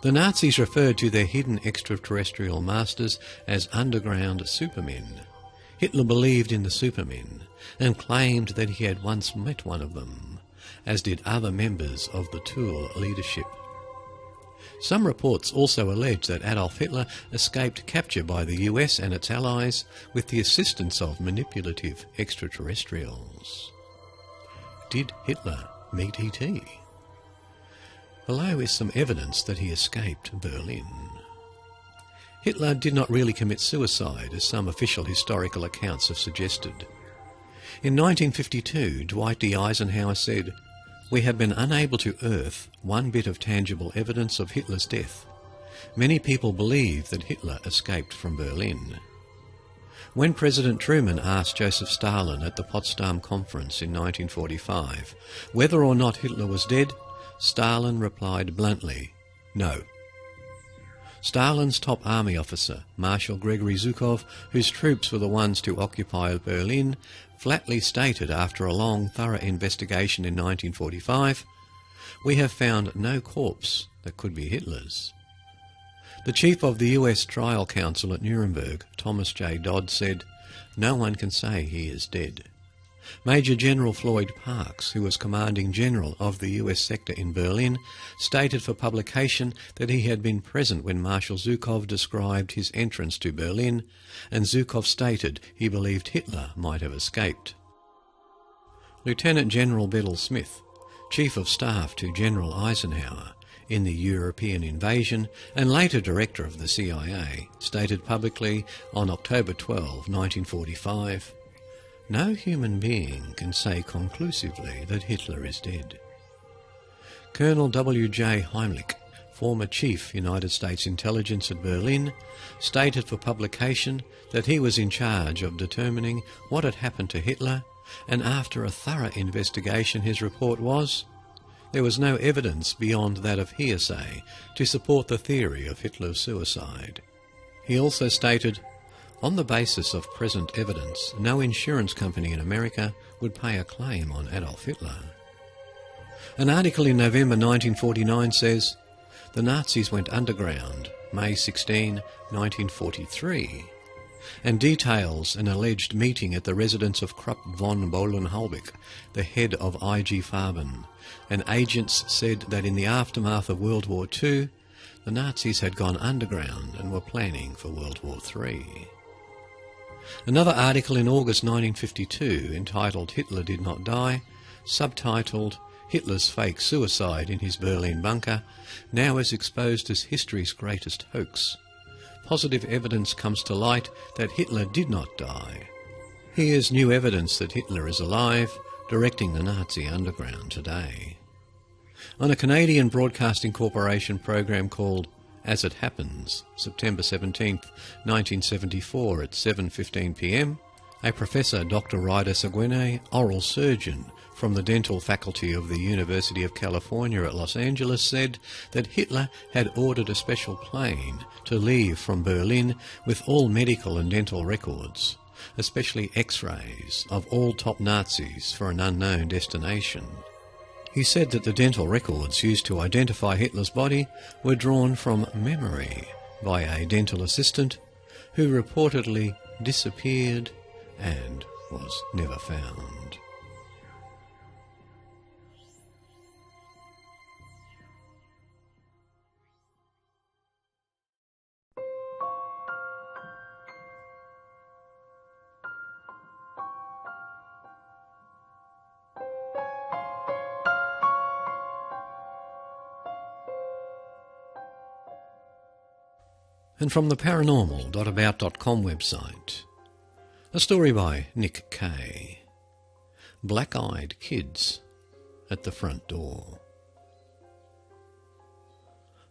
The Nazis referred to their hidden extraterrestrial masters as underground supermen. Hitler believed in the supermen and claimed that he had once met one of them, as did other members of the Tool leadership. Some reports also allege that Adolf Hitler escaped capture by the US and its allies with the assistance of manipulative extraterrestrials. Did Hitler meet ET? Below is some evidence that he escaped Berlin. Hitler did not really commit suicide, as some official historical accounts have suggested. In 1952, Dwight D. Eisenhower said, "We have been unable to unearth one bit of tangible evidence of Hitler's death. Many people believe that Hitler escaped from Berlin." When President Truman asked Joseph Stalin at the Potsdam Conference in 1945 whether or not Hitler was dead, Stalin replied bluntly, "No." Stalin's top army officer, Marshal Gregory Zhukov, whose troops were the ones to occupy Berlin, flatly stated after a long, thorough investigation in 1945, "We have found no corpse that could be Hitler's." The chief of the US Trial Council at Nuremberg, Thomas J. Dodd, said, "No one can say he is dead." Major General Floyd Parks, who was commanding general of the US sector in Berlin, stated for publication that he had been present when Marshal Zhukov described his entrance to Berlin, and Zhukov stated he believed Hitler might have escaped. Lieutenant General Bedell Smith, Chief of Staff to General Eisenhower in the European invasion and later Director of the CIA, stated publicly on October 12, 1945, no human being can say conclusively that Hitler is dead. Colonel W.J. Heimlich, former Chief United States Intelligence at Berlin, stated for publication that he was in charge of determining what had happened to Hitler, and after a thorough investigation his report was, there was no evidence beyond that of hearsay to support the theory of Hitler's suicide. He also stated, on the basis of present evidence, no insurance company in America would pay a claim on Adolf Hitler. An article in November 1949 says, the Nazis went underground, May 16, 1943, and details an alleged meeting at the residence of Krupp von Bohlen-Halbig, the head of IG Farben, and agents said that in the aftermath of World War II, the Nazis had gone underground and were planning for World War III. Another article in August 1952, entitled Hitler Did Not Die, subtitled Hitler's Fake Suicide in His Berlin Bunker, now is exposed as history's greatest hoax. Positive evidence comes to light that Hitler did not die. Here's new evidence that Hitler is alive, directing the Nazi underground today. On a Canadian Broadcasting Corporation program called As It Happens, September 17, 1974 at 7:15 p.m, a Professor Dr. Ryder Seguene, oral surgeon from the dental faculty of the University of California at Los Angeles, said that Hitler had ordered a special plane to leave from Berlin with all medical and dental records, especially X-rays of all top Nazis for an unknown destination. He said that the dental records used to identify Hitler's body were drawn from memory by a dental assistant who reportedly disappeared and was never found. And from the paranormal.about.com website, a story by Nick Kay. Black-eyed kids at the front door.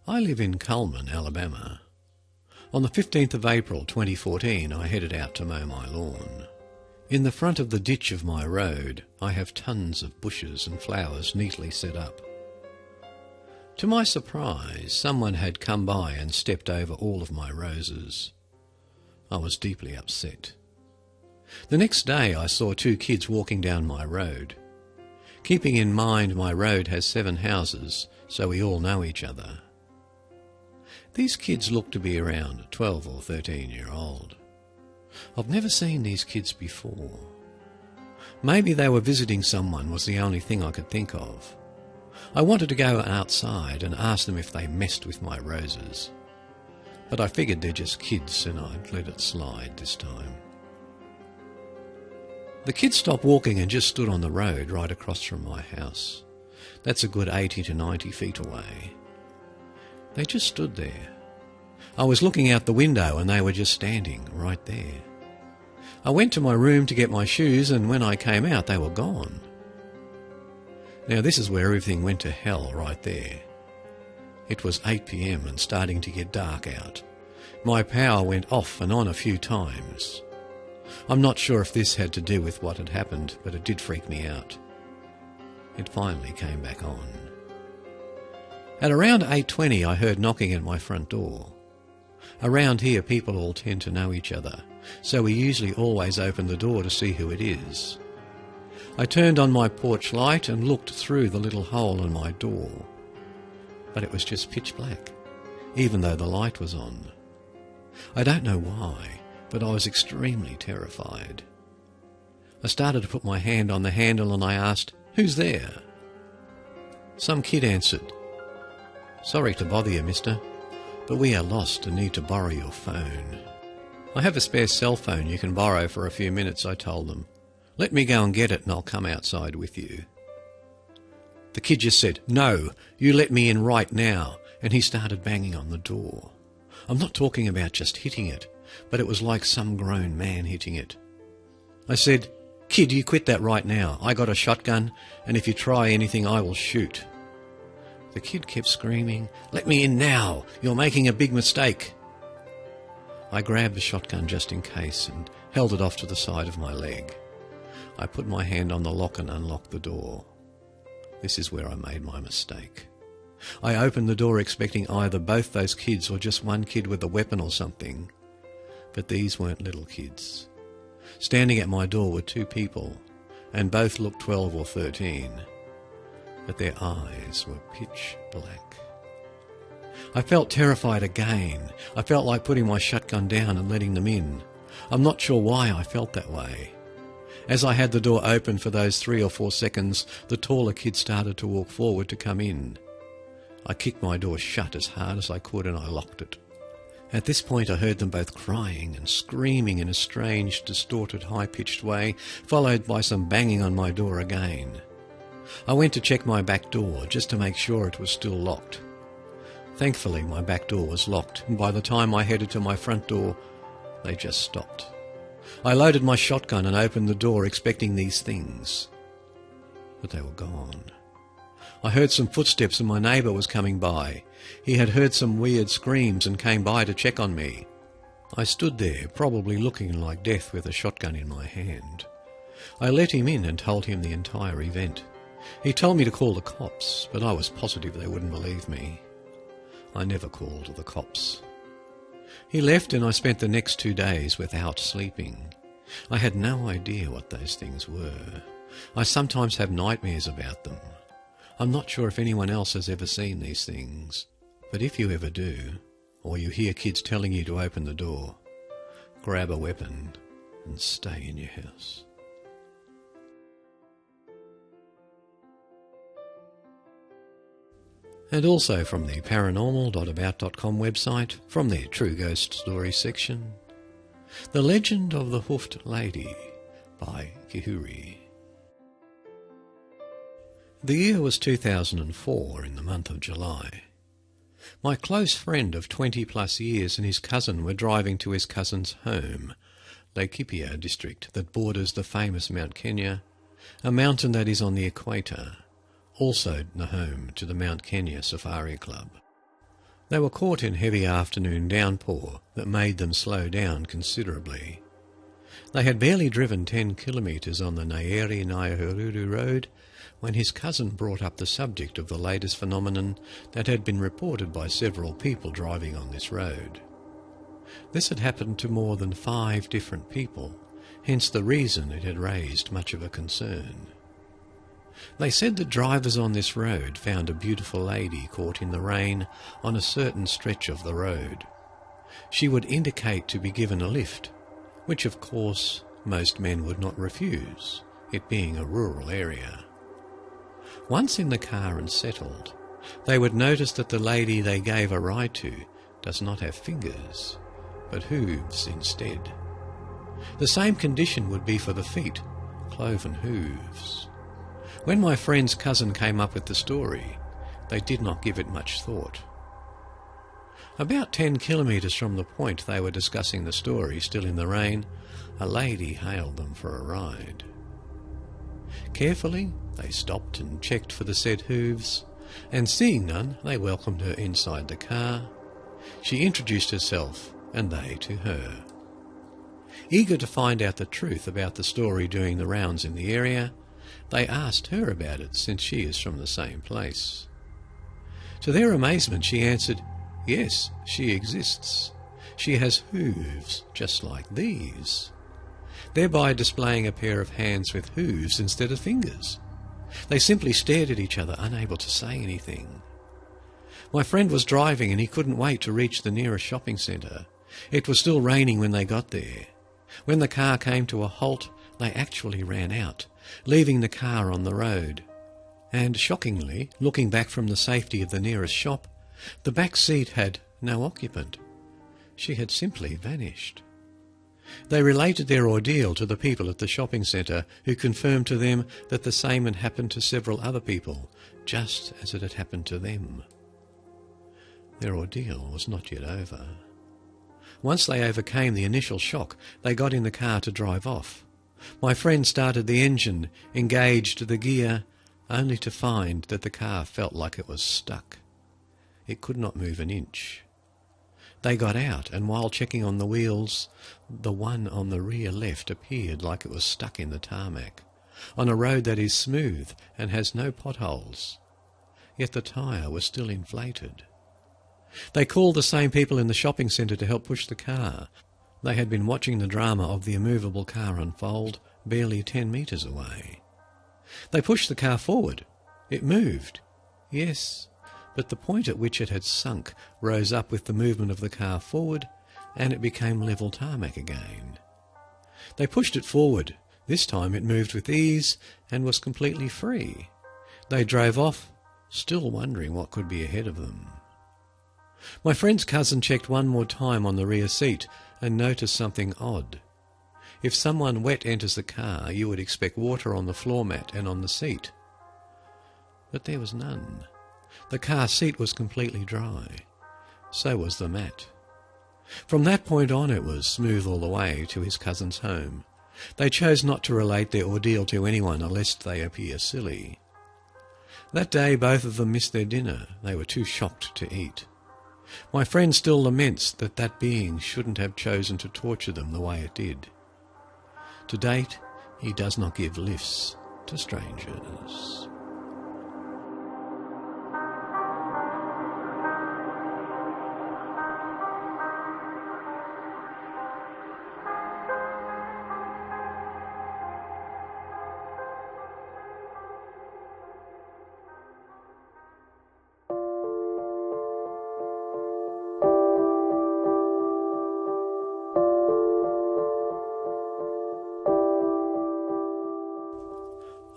I live in Cullman, Alabama. On the 15th of April 2014, I headed out to mow my lawn. In the front of the ditch of my road, I have tons of bushes and flowers neatly set up. To my surprise, someone had come by and stepped over all of my roses. I was deeply upset. The next day I saw two kids walking down my road. Keeping in mind my road has 7 houses, so we all know each other. These kids looked to be around 12 or 13-year-old. I've never seen these kids before. Maybe they were visiting someone was the only thing I could think of. I wanted to go outside and ask them if they messed with my roses. But I figured they're just kids and I'd let it slide this time. The kids stopped walking and just stood on the road right across from my house. That's a good 80 to 90 feet away. They just stood there. I was looking out the window and they were just standing right there. I went to my room to get my shoes, and when I came out they were gone. Now this is where everything went to hell right there. It was 8 p.m. and starting to get dark out. My power went off and on a few times. I'm not sure if this had to do with what had happened, but it did freak me out. It finally came back on. At around 8:20 I heard knocking at my front door. Around here people all tend to know each other, so we usually always open the door to see who it is. I turned on my porch light and looked through the little hole in my door. But it was just pitch black, even though the light was on. I don't know why, but I was extremely terrified. I started to put my hand on the handle and I asked, "Who's there?" Some kid answered, "Sorry to bother you, mister, but we are lost and need to borrow your phone." "I have a spare cell phone you can borrow for a few minutes," I told them. "Let me go and get it and I'll come outside with you." The kid just said, "No, you let me in right now," and he started banging on the door. I'm not talking about just hitting it, but it was like some grown man hitting it. I said, "Kid, you quit that right now. I got a shotgun, and if you try anything, I will shoot." The kid kept screaming, "Let me in now! You're making a big mistake!" I grabbed the shotgun just in case and held it off to the side of my leg. I put my hand on the lock and unlocked the door. This is where I made my mistake. I opened the door expecting either both those kids or just one kid with a weapon or something. But these weren't little kids. Standing at my door were two people, and both looked 12 or 13. But their eyes were pitch black. I felt terrified again. I felt like putting my shotgun down and letting them in. I'm not sure why I felt that way. As I had the door open for those 3 or 4 seconds, the taller kid started to walk forward to come in. I kicked my door shut as hard as I could and I locked it. At this point I heard them both crying and screaming in a strange, distorted, high-pitched way, followed by some banging on my door again. I went to check my back door just to make sure it was still locked. Thankfully my back door was locked, and by the time I headed to my front door, they just stopped. I loaded my shotgun and opened the door expecting these things. But they were gone. I heard some footsteps and my neighbour was coming by. He had heard some weird screams and came by to check on me. I stood there, probably looking like death with a shotgun in my hand. I let him in and told him the entire event. He told me to call the cops, but I was positive they wouldn't believe me. I never called the cops. He left and I spent the next 2 days without sleeping. I had no idea what those things were. I sometimes have nightmares about them. I'm not sure if anyone else has ever seen these things, but if you ever do, or you hear kids telling you to open the door, grab a weapon and stay in your house. And also from the paranormal.about.com website, from their True Ghost Stories section, The Legend of the Hoofed Lady by Kihuri. The year was 2004 in the month of July. My close friend of 20 plus years and his cousin were driving to his cousin's home, Laikipia district that borders the famous Mount Kenya, a mountain that is on the equator, also the home to the Mount Kenya Safari Club. They were caught in heavy afternoon downpour that made them slow down considerably. They had barely driven 10 kilometres on the Nyeri-Nyahururu road when his cousin brought up the subject of the latest phenomenon that had been reported by several people driving on this road. This had happened to more than 5 different people, hence the reason it had raised much of a concern. They said that drivers on this road found a beautiful lady caught in the rain on a certain stretch of the road. She would indicate to be given a lift, which of course most men would not refuse, it being a rural area. Once in the car and settled, they would notice that the lady they gave a ride to does not have fingers, but hooves instead. The same condition would be for the feet, cloven hooves. When my friend's cousin came up with the story, they did not give it much thought. About 10 kilometres from the point they were discussing the story, still in the rain, a lady hailed them for a ride. Carefully, they stopped and checked for the said hooves, and seeing none, they welcomed her inside the car. She introduced herself, and they to her. Eager to find out the truth about the story doing the rounds in the area, they asked her about it, since she is from the same place. To their amazement, she answered, "Yes, she exists. She has hooves just like these," thereby displaying a pair of hands with hooves instead of fingers. They simply stared at each other, unable to say anything. My friend was driving and he couldn't wait to reach the nearest shopping centre. It was still raining when they got there. When the car came to a halt, they actually ran out, leaving the car on the road. And shockingly, looking back from the safety of the nearest shop, the back seat had no occupant. She had simply vanished. They related their ordeal to the people at the shopping centre, who confirmed to them that the same had happened to several other people, just as it had happened to them. Their ordeal was not yet over. Once they overcame the initial shock, they got in the car to drive off. My friend started the engine, engaged the gear, only to find that the car felt like it was stuck. It could not move an inch. They got out, and while checking on the wheels, the one on the rear left appeared like it was stuck in the tarmac, on a road that is smooth and has no potholes. Yet the tyre was still inflated. They called the same people in the shopping centre to help push the car. They had been watching the drama of the immovable car unfold barely 10 metres away. They pushed the car forward. It moved. Yes, but the point at which it had sunk rose up with the movement of the car forward, and it became level tarmac again. They pushed it forward. This time it moved with ease and was completely free. They drove off, still wondering what could be ahead of them. My friend's cousin checked one more time on the rear seat and noticed something odd. If someone wet enters the car, you would expect water on the floor mat and on the seat. But there was none. The car seat was completely dry. So was the mat. From that point on it was smooth all the way to his cousin's home. They chose not to relate their ordeal to anyone lest they appear silly. That day both of them missed their dinner. They were too shocked to eat. My friend still laments that that being shouldn't have chosen to torture them the way it did. To date, he does not give lifts to strangers.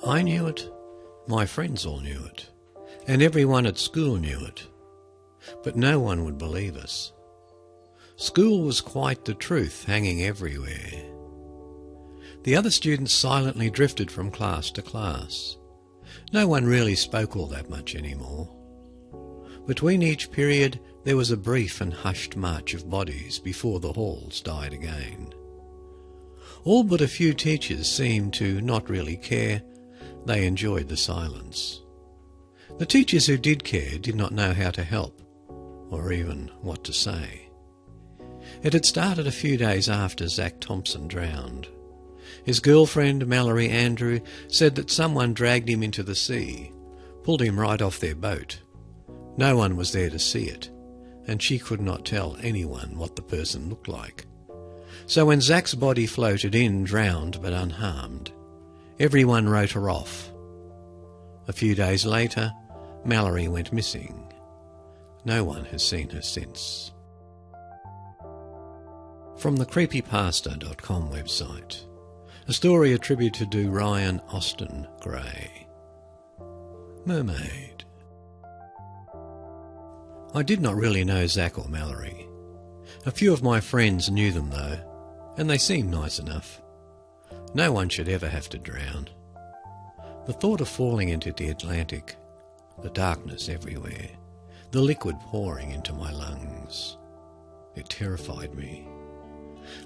I knew it, my friends all knew it, and everyone at school knew it, but no one would believe us. School was quite the truth, hanging everywhere. The other students silently drifted from class to class. No one really spoke all that much anymore. Between each period there was a brief and hushed march of bodies before the halls died again. All but a few teachers seemed to not really care. They enjoyed the silence. The teachers who did care did not know how to help, or even what to say. It had started a few days after Zach Thompson drowned. His girlfriend, Mallory Andrew, said that someone dragged him into the sea, pulled him right off their boat. No one was there to see it, and she could not tell anyone what the person looked like. So when Zach's body floated in, drowned but unharmed, everyone wrote her off. A few days later, Mallory went missing. No one has seen her since. From the creepypasta.com website, a story attributed to Ryan Austin Gray. Mermaid. I did not really know Zach or Mallory. A few of my friends knew them though, and they seemed nice enough. No one should ever have to drown. The thought of falling into the Atlantic, the darkness everywhere, the liquid pouring into my lungs, it terrified me.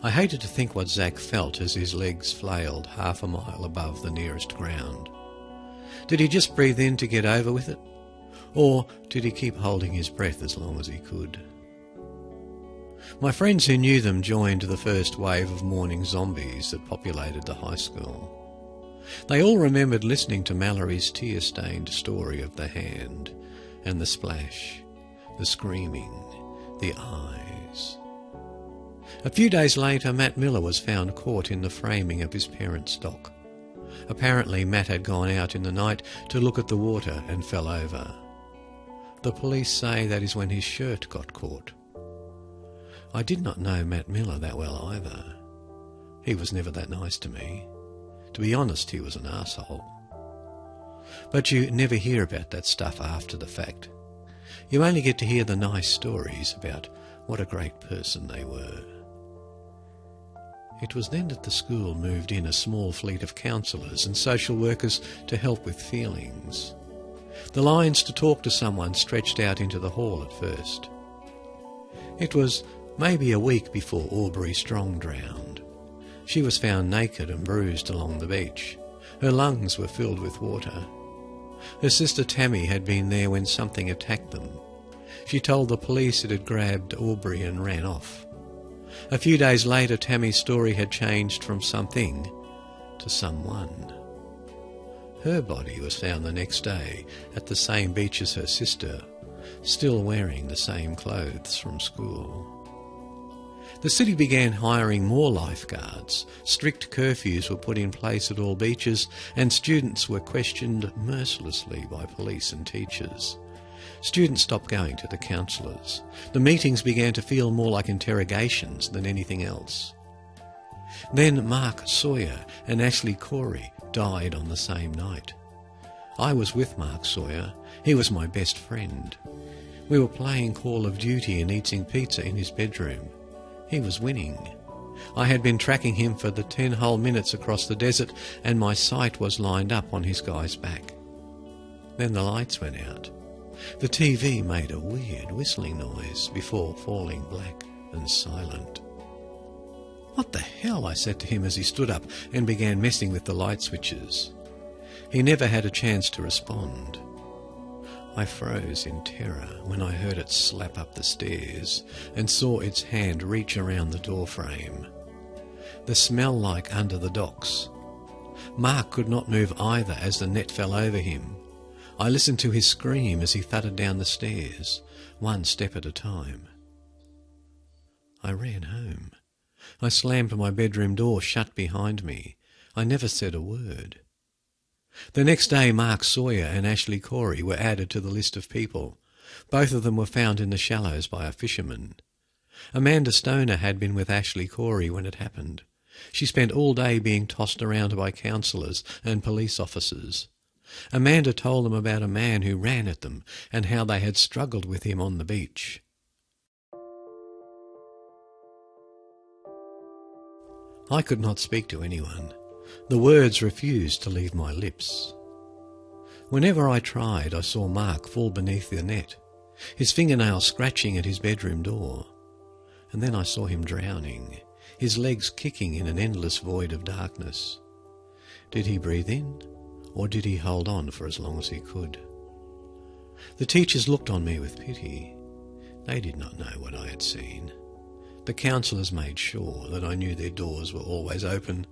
I hated to think what Zach felt as his legs flailed half a mile above the nearest ground. Did he just breathe in to get over with it? Or did he keep holding his breath as long as he could? My friends who knew them joined the first wave of mourning zombies that populated the high school. They all remembered listening to Mallory's tear-stained story of the hand, and the splash, the screaming, the eyes. A few days later, Matt Miller was found caught in the framing of his parents' dock. Apparently, Matt had gone out in the night to look at the water and fell over. The police say that is when his shirt got caught. I did not know Matt Miller that well either. He was never that nice to me. To be honest, he was an arsehole. But you never hear about that stuff after the fact. You only get to hear the nice stories about what a great person they were. It was then that the school moved in a small fleet of counsellors and social workers to help with feelings. The lines to talk to someone stretched out into the hall at first. It was maybe a week before Aubrey Strong drowned. She was found naked and bruised along the beach. Her lungs were filled with water. Her sister Tammy had been there when something attacked them. She told the police it had grabbed Aubrey and ran off. A few days later, Tammy's story had changed from something to someone. Her body was found the next day at the same beach as her sister, still wearing the same clothes from school. The city began hiring more lifeguards. Strict curfews were put in place at all beaches, and students were questioned mercilessly by police and teachers. Students stopped going to the counsellors. The meetings began to feel more like interrogations than anything else. Then Mark Sawyer and Ashley Corey died on the same night. I was with Mark Sawyer. He was my best friend. We were playing Call of Duty and eating pizza in his bedroom. He was winning. I had been tracking him for the 10 whole minutes across the desert, and my sight was lined up on his guy's back. Then the lights went out. The TV made a weird whistling noise before falling black and silent. "What the hell?" I said to him as he stood up and began messing with the light switches. He never had a chance to respond. I froze in terror when I heard it slap up the stairs and saw its hand reach around the door frame. The smell like under the docks. Mark could not move either as the net fell over him. I listened to his scream as he thudded down the stairs, one step at a time. I ran home. I slammed my bedroom door shut behind me. I never said a word. The next day, Mark Sawyer and Ashley Corey were added to the list of people. Both of them were found in the shallows by a fisherman. Amanda Stoner had been with Ashley Corey when it happened. She spent all day being tossed around by counsellors and police officers. Amanda told them about a man who ran at them and how they had struggled with him on the beach. I could not speak to anyone. The words refused to leave my lips. Whenever I tried, I saw Mark fall beneath the net, his fingernails scratching at his bedroom door. And then I saw him drowning, his legs kicking in an endless void of darkness. Did he breathe in, or did he hold on for as long as he could? The teachers looked on me with pity. They did not know what I had seen. The counsellors made sure that I knew their doors were always open.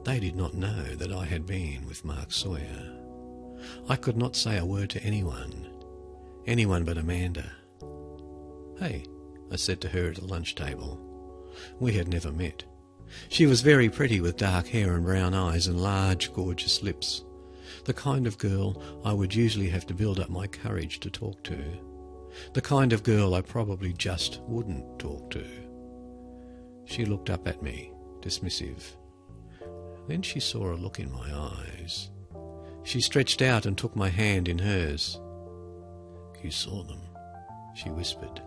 They did not know that I had been with Mark Sawyer. I could not say a word to anyone but Amanda. "Hey," I said to her at the lunch table. We had never met. She was very pretty with dark hair and brown eyes and large, gorgeous lips. The kind of girl I would usually have to build up my courage to talk to. The kind of girl I probably just wouldn't talk to. She looked up at me, dismissive. Then she saw a look in my eyes. She stretched out and took my hand in hers. "You saw them," she whispered.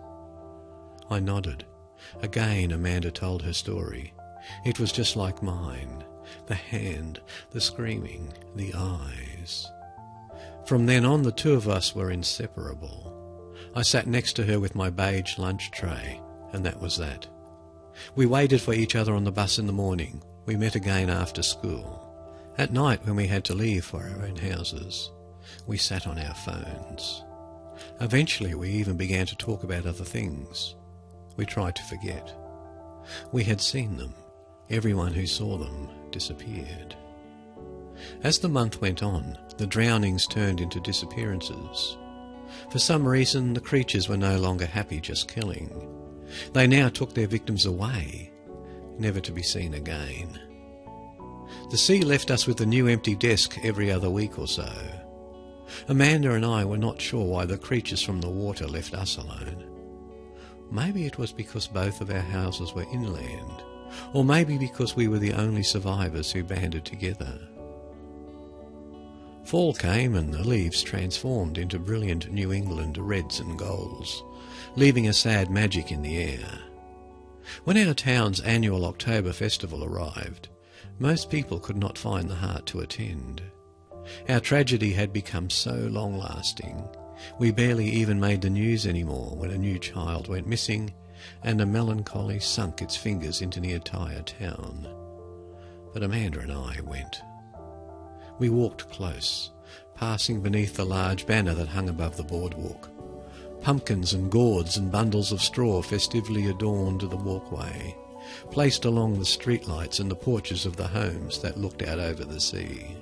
I nodded. Again Amanda told her story. It was just like mine. The hand, the screaming, the eyes. From then on, the two of us were inseparable. I sat next to her with my beige lunch tray, and that was that. We waited for each other on the bus in the morning. We met again after school. At night, when we had to leave for our own houses, we sat on our phones. Eventually, we even began to talk about other things. We tried to forget. We had seen them. Everyone who saw them disappeared. As the month went on, the drownings turned into disappearances. For some reason, the creatures were no longer happy just killing. They now took their victims away, never to be seen again. The sea left us with a new empty desk every other week or so. Amanda and I were not sure why the creatures from the water left us alone. Maybe it was because both of our houses were inland, or maybe because we were the only survivors who banded together. Fall came and the leaves transformed into brilliant New England reds and golds, leaving a sad magic in the air. When our town's annual October festival arrived, most people could not find the heart to attend. Our tragedy had become so long-lasting, we barely even made the news anymore when a new child went missing and a melancholy sunk its fingers into the entire town. but Amanda and I went. We walked close, passing beneath the large banner that hung above the boardwalk. Pumpkins and gourds and bundles of straw festively adorned the walkway, placed along the streetlights and the porches of the homes that looked out over the sea.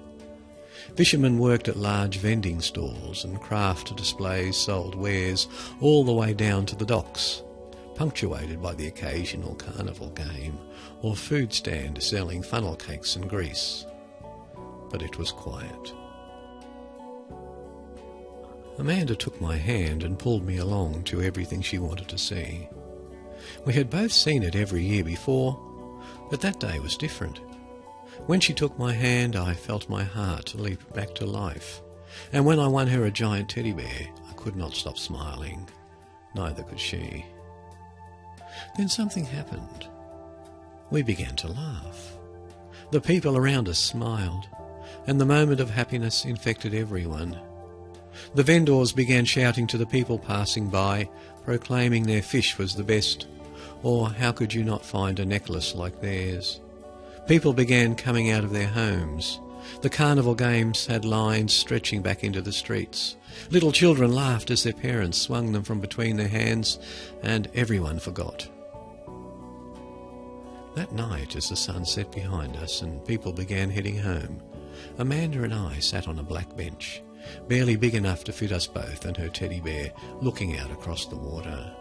Fishermen worked at large vending stalls, and craft displays sold wares all the way down to the docks, punctuated by the occasional carnival game or food stand selling funnel cakes and grease. But it was quiet. Amanda took my hand and pulled me along to everything she wanted to see. We had both seen it every year before, but that day was different. When she took my hand, I felt my heart leap back to life, and when I won her a giant teddy bear, I could not stop smiling. Neither could she. Then something happened. We began to laugh. The people around us smiled, and the moment of happiness infected everyone. The vendors began shouting to the people passing by, proclaiming their fish was the best, or how could you not find a necklace like theirs? People began coming out of their homes. The carnival games had lines stretching back into the streets. Little children laughed as their parents swung them from between their hands, and everyone forgot. That night, as the sun set behind us and people began heading home, Amanda and I sat on a black bench, barely big enough to fit us both and her teddy bear, looking out across the water.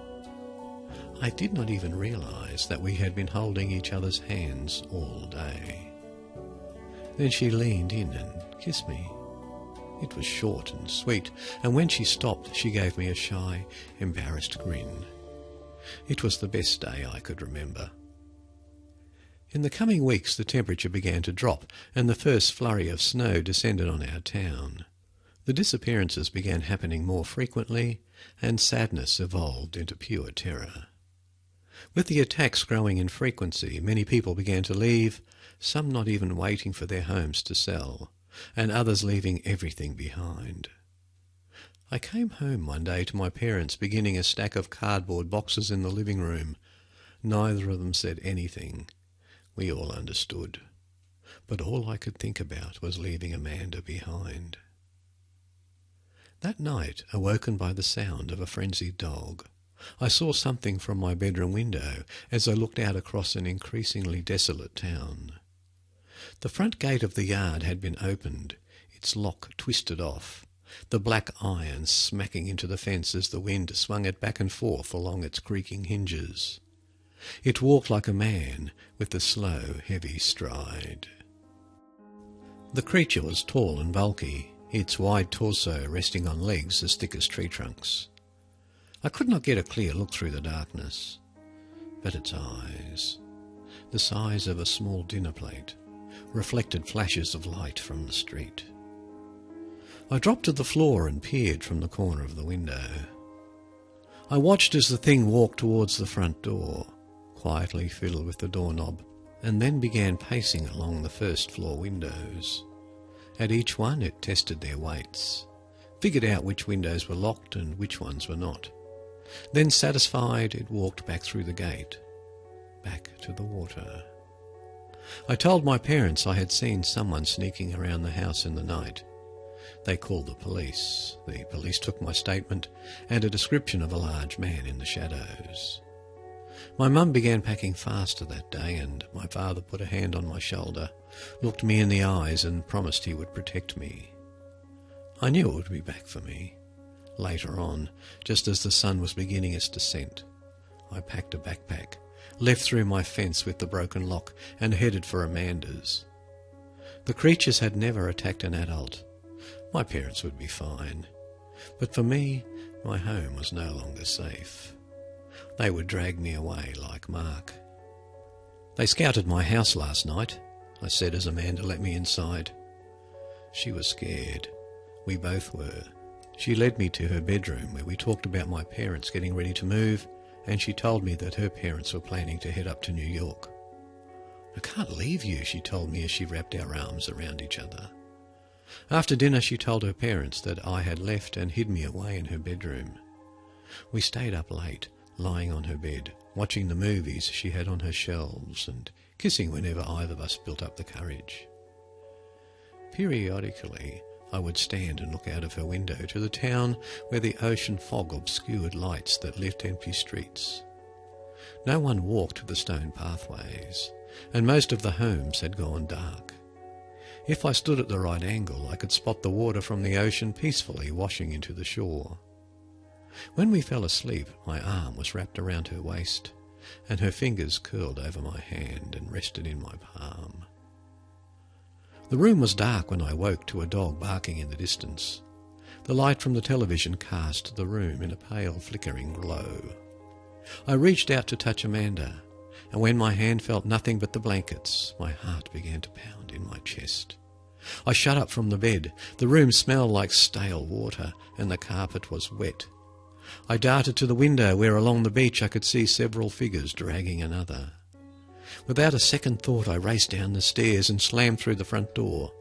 I did not even realise that we had been holding each other's hands all day. Then she leaned in and kissed me. It was short and sweet, and when she stopped, she gave me a shy, embarrassed grin. It was the best day I could remember. In the coming weeks, the temperature began to drop, and the first flurry of snow descended on our town. The disappearances began happening more frequently, and sadness evolved into pure terror. With the attacks growing in frequency, many people began to leave, some not even waiting for their homes to sell, and others leaving everything behind. I came home one day to my parents beginning a stack of cardboard boxes in the living room. Neither of them said anything. We all understood. But all I could think about was leaving Amanda behind. That night, awoken by the sound of a frenzied dog, I saw something from my bedroom window as I looked out across an increasingly desolate town. The front gate of the yard had been opened, its lock twisted off, the black iron smacking into the fence as the wind swung it back and forth along its creaking hinges. It walked like a man with a slow, heavy stride. The creature was tall and bulky, its wide torso resting on legs as thick as tree trunks. I could not get a clear look through the darkness, but its eyes, the size of a small dinner plate, reflected flashes of light from the street. I dropped to the floor and peered from the corner of the window. I watched as the thing walked towards the front door, quietly fiddled with the doorknob, and then began pacing along the first-floor windows. At each one it tested their weights, figured out which windows were locked and which ones were not. Then, satisfied, it walked back through the gate, back to the water. I told my parents I had seen someone sneaking around the house in the night. They called the police. The police took my statement and a description of a large man in the shadows. My mum began packing faster that day, and my father put a hand on my shoulder, looked me in the eyes and promised he would protect me. I knew it would be back for me. Later on, just as the sun was beginning its descent, I packed a backpack, left through my fence with the broken lock, and headed for Amanda's. The creatures had never attacked an adult. My parents would be fine. But for me, my home was no longer safe. They would drag me away like Mark. "They scouted my house last night," I said as Amanda let me inside. She was scared. We both were. She led me to her bedroom where we talked about my parents getting ready to move, and she told me that her parents were planning to head up to New York. "I can't leave you," she told me as she wrapped our arms around each other. After dinner she told her parents that I had left and hid me away in her bedroom. We stayed up late, lying on her bed, watching the movies she had on her shelves and kissing whenever either of us built up the courage. Periodically, I would stand and look out of her window to the town where the ocean fog obscured lights that lit empty streets. No one walked the stone pathways, and most of the homes had gone dark. If I stood at the right angle, I could spot the water from the ocean peacefully washing into the shore. When we fell asleep, my arm was wrapped around her waist, and her fingers curled over my hand and rested in my palm. The room was dark when I woke to a dog barking in the distance. The light from the television cast the room in a pale flickering glow. I reached out to touch Amanda, and when my hand felt nothing but the blankets, my heart began to pound in my chest. I shut up from the bed. The room smelled like stale water, and the carpet was wet. I darted to the window where along the beach I could see several figures dragging another. Without a second thought, I raced down the stairs and slammed through the front door.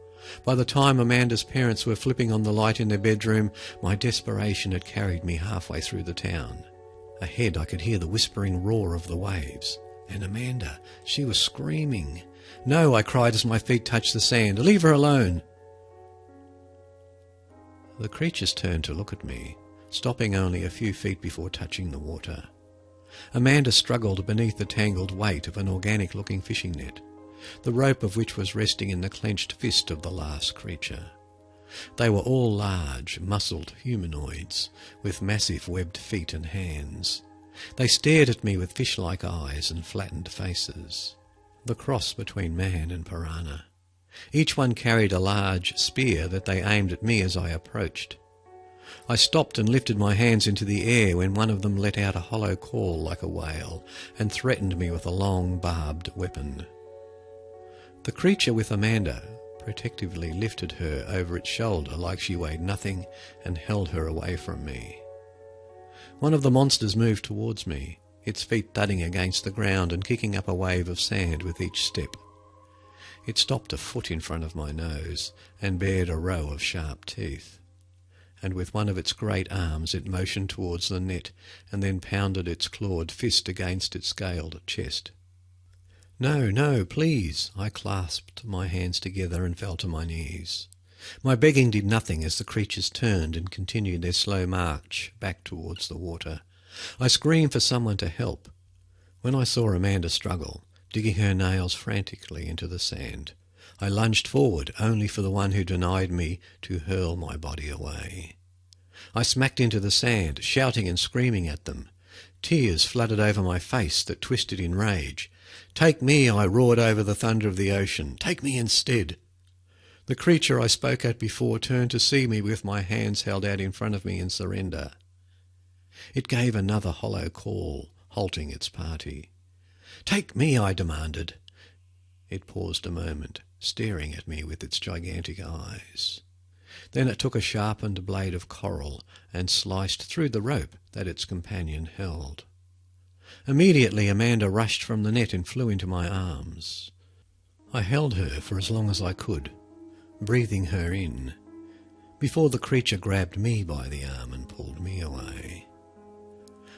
By the time Amanda's parents were flipping on the light in their bedroom, my desperation had carried me halfway through the town. Ahead I could hear the whispering roar of the waves. And Amanda, she was screaming. "No," I cried as my feet touched the sand. "Leave her alone." The creatures turned to look at me, stopping only a few feet before touching the water. Amanda struggled beneath the tangled weight of an organic-looking fishing net, the rope of which was resting in the clenched fist of the last creature. They were all large, muscled humanoids, with massive webbed feet and hands. They stared at me with fish-like eyes and flattened faces, the cross between man and piranha. Each one carried a large spear that they aimed at me as I approached. I stopped and lifted my hands into the air when one of them let out a hollow call like a whale and threatened me with a long, barbed weapon. The creature with Amanda protectively lifted her over its shoulder like she weighed nothing and held her away from me. One of the monsters moved towards me, its feet thudding against the ground and kicking up a wave of sand with each step. It stopped a foot in front of my nose and bared a row of sharp teeth. And with one of its great arms it motioned towards the net and then pounded its clawed fist against its scaled chest. "No, no, please!" I clasped my hands together and fell to my knees. My begging did nothing as the creatures turned and continued their slow march back towards the water. I screamed for someone to help. When I saw Amanda struggle, digging her nails frantically into the sand, I lunged forward only for the one who denied me to hurl my body away. I smacked into the sand, shouting and screaming at them. Tears flooded over my face that twisted in rage. "Take me," I roared over the thunder of the ocean. "Take me instead." The creature I spoke at before turned to see me with my hands held out in front of me in surrender. It gave another hollow call, halting its party. "Take me," I demanded. It paused a moment, staring at me with its gigantic eyes. Then it took a sharpened blade of coral and sliced through the rope that its companion held. Immediately Amanda rushed from the net and flew into my arms. I held her for as long as I could, breathing her in, before the creature grabbed me by the arm and pulled me away.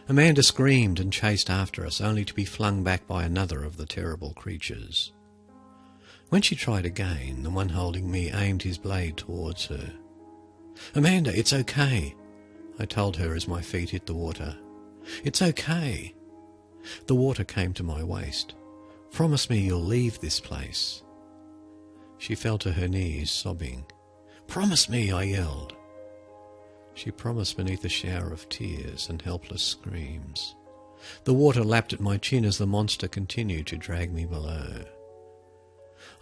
Amanda screamed and chased after us, only to be flung back by another of the terrible creatures. When she tried again, the one holding me aimed his blade towards her. "Amanda, it's okay," I told her as my feet hit the water. "It's okay." The water came to my waist. "Promise me you'll leave this place." She fell to her knees, sobbing. "Promise me," I yelled. She promised beneath a shower of tears and helpless screams. The water lapped at my chin as the monster continued to drag me below.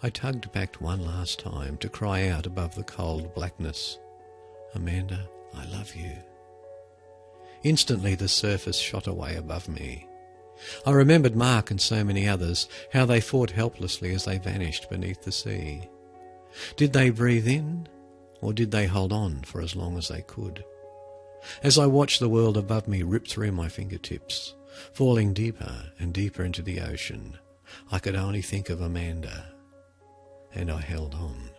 I tugged back one last time to cry out above the cold blackness, "Amanda, I love you." Instantly the surface shot away above me. I remembered Mark and so many others, how they fought helplessly as they vanished beneath the sea. Did they breathe in, or did they hold on for as long as they could? As I watched the world above me rip through my fingertips, falling deeper and deeper into the ocean, I could only think of Amanda, and I held on.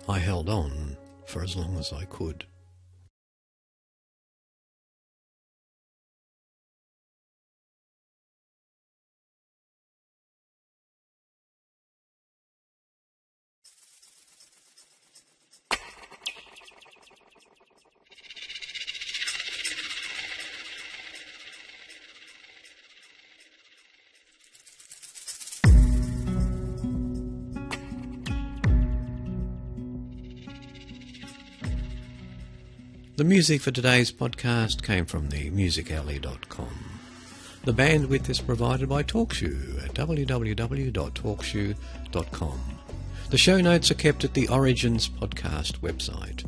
I held on for as long as I could. The music for today's podcast came from the musicalley.com. The bandwidth is provided by TalkShoe at www.talkshoe.com. The show notes are kept at the Origins podcast website,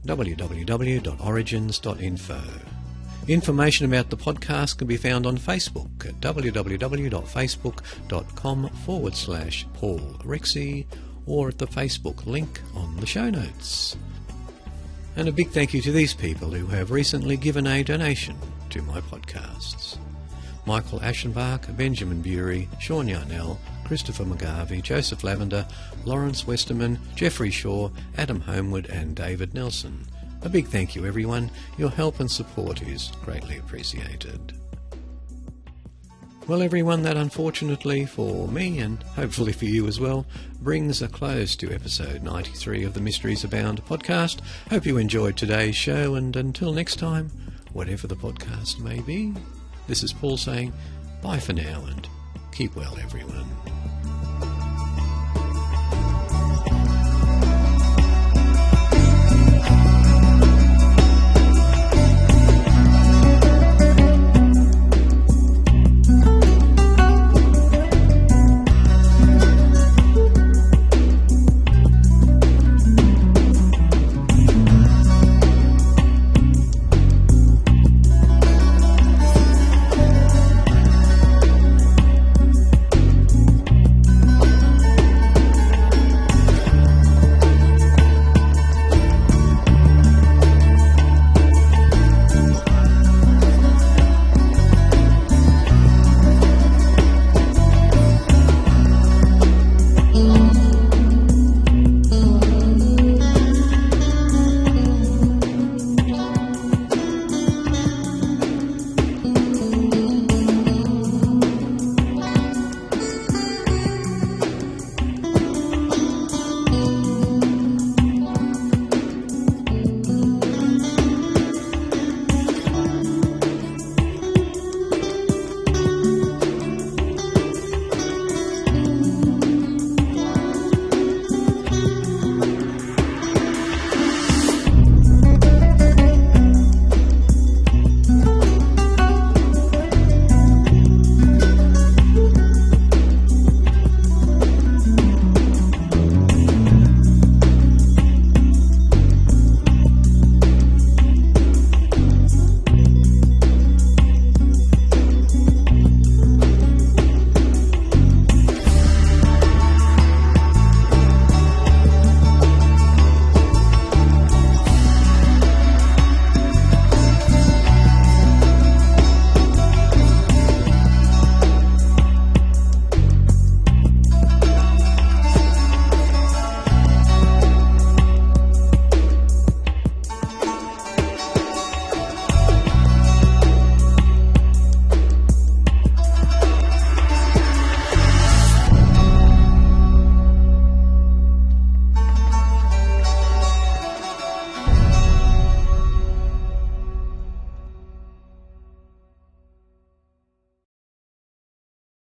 www.origins.info. Information about the podcast can be found on Facebook at www.facebook.com/Paul Rexy or at the Facebook link on the show notes. And a big thank you to these people who have recently given a donation to my podcasts. Michael Aschenbach, Benjamin Bury, Sean Yarnell, Christopher McGarvey, Joseph Lavender, Lawrence Westerman, Jeffrey Shaw, Adam Homewood and David Nelson. A big thank you everyone, your help and support is greatly appreciated. Well everyone, that unfortunately for me and hopefully for you as well brings a close to episode 93 of the Mysteries Abound podcast. Hope you enjoyed today's show, and until next time, whatever the podcast may be, this is Paul saying bye for now and keep well everyone.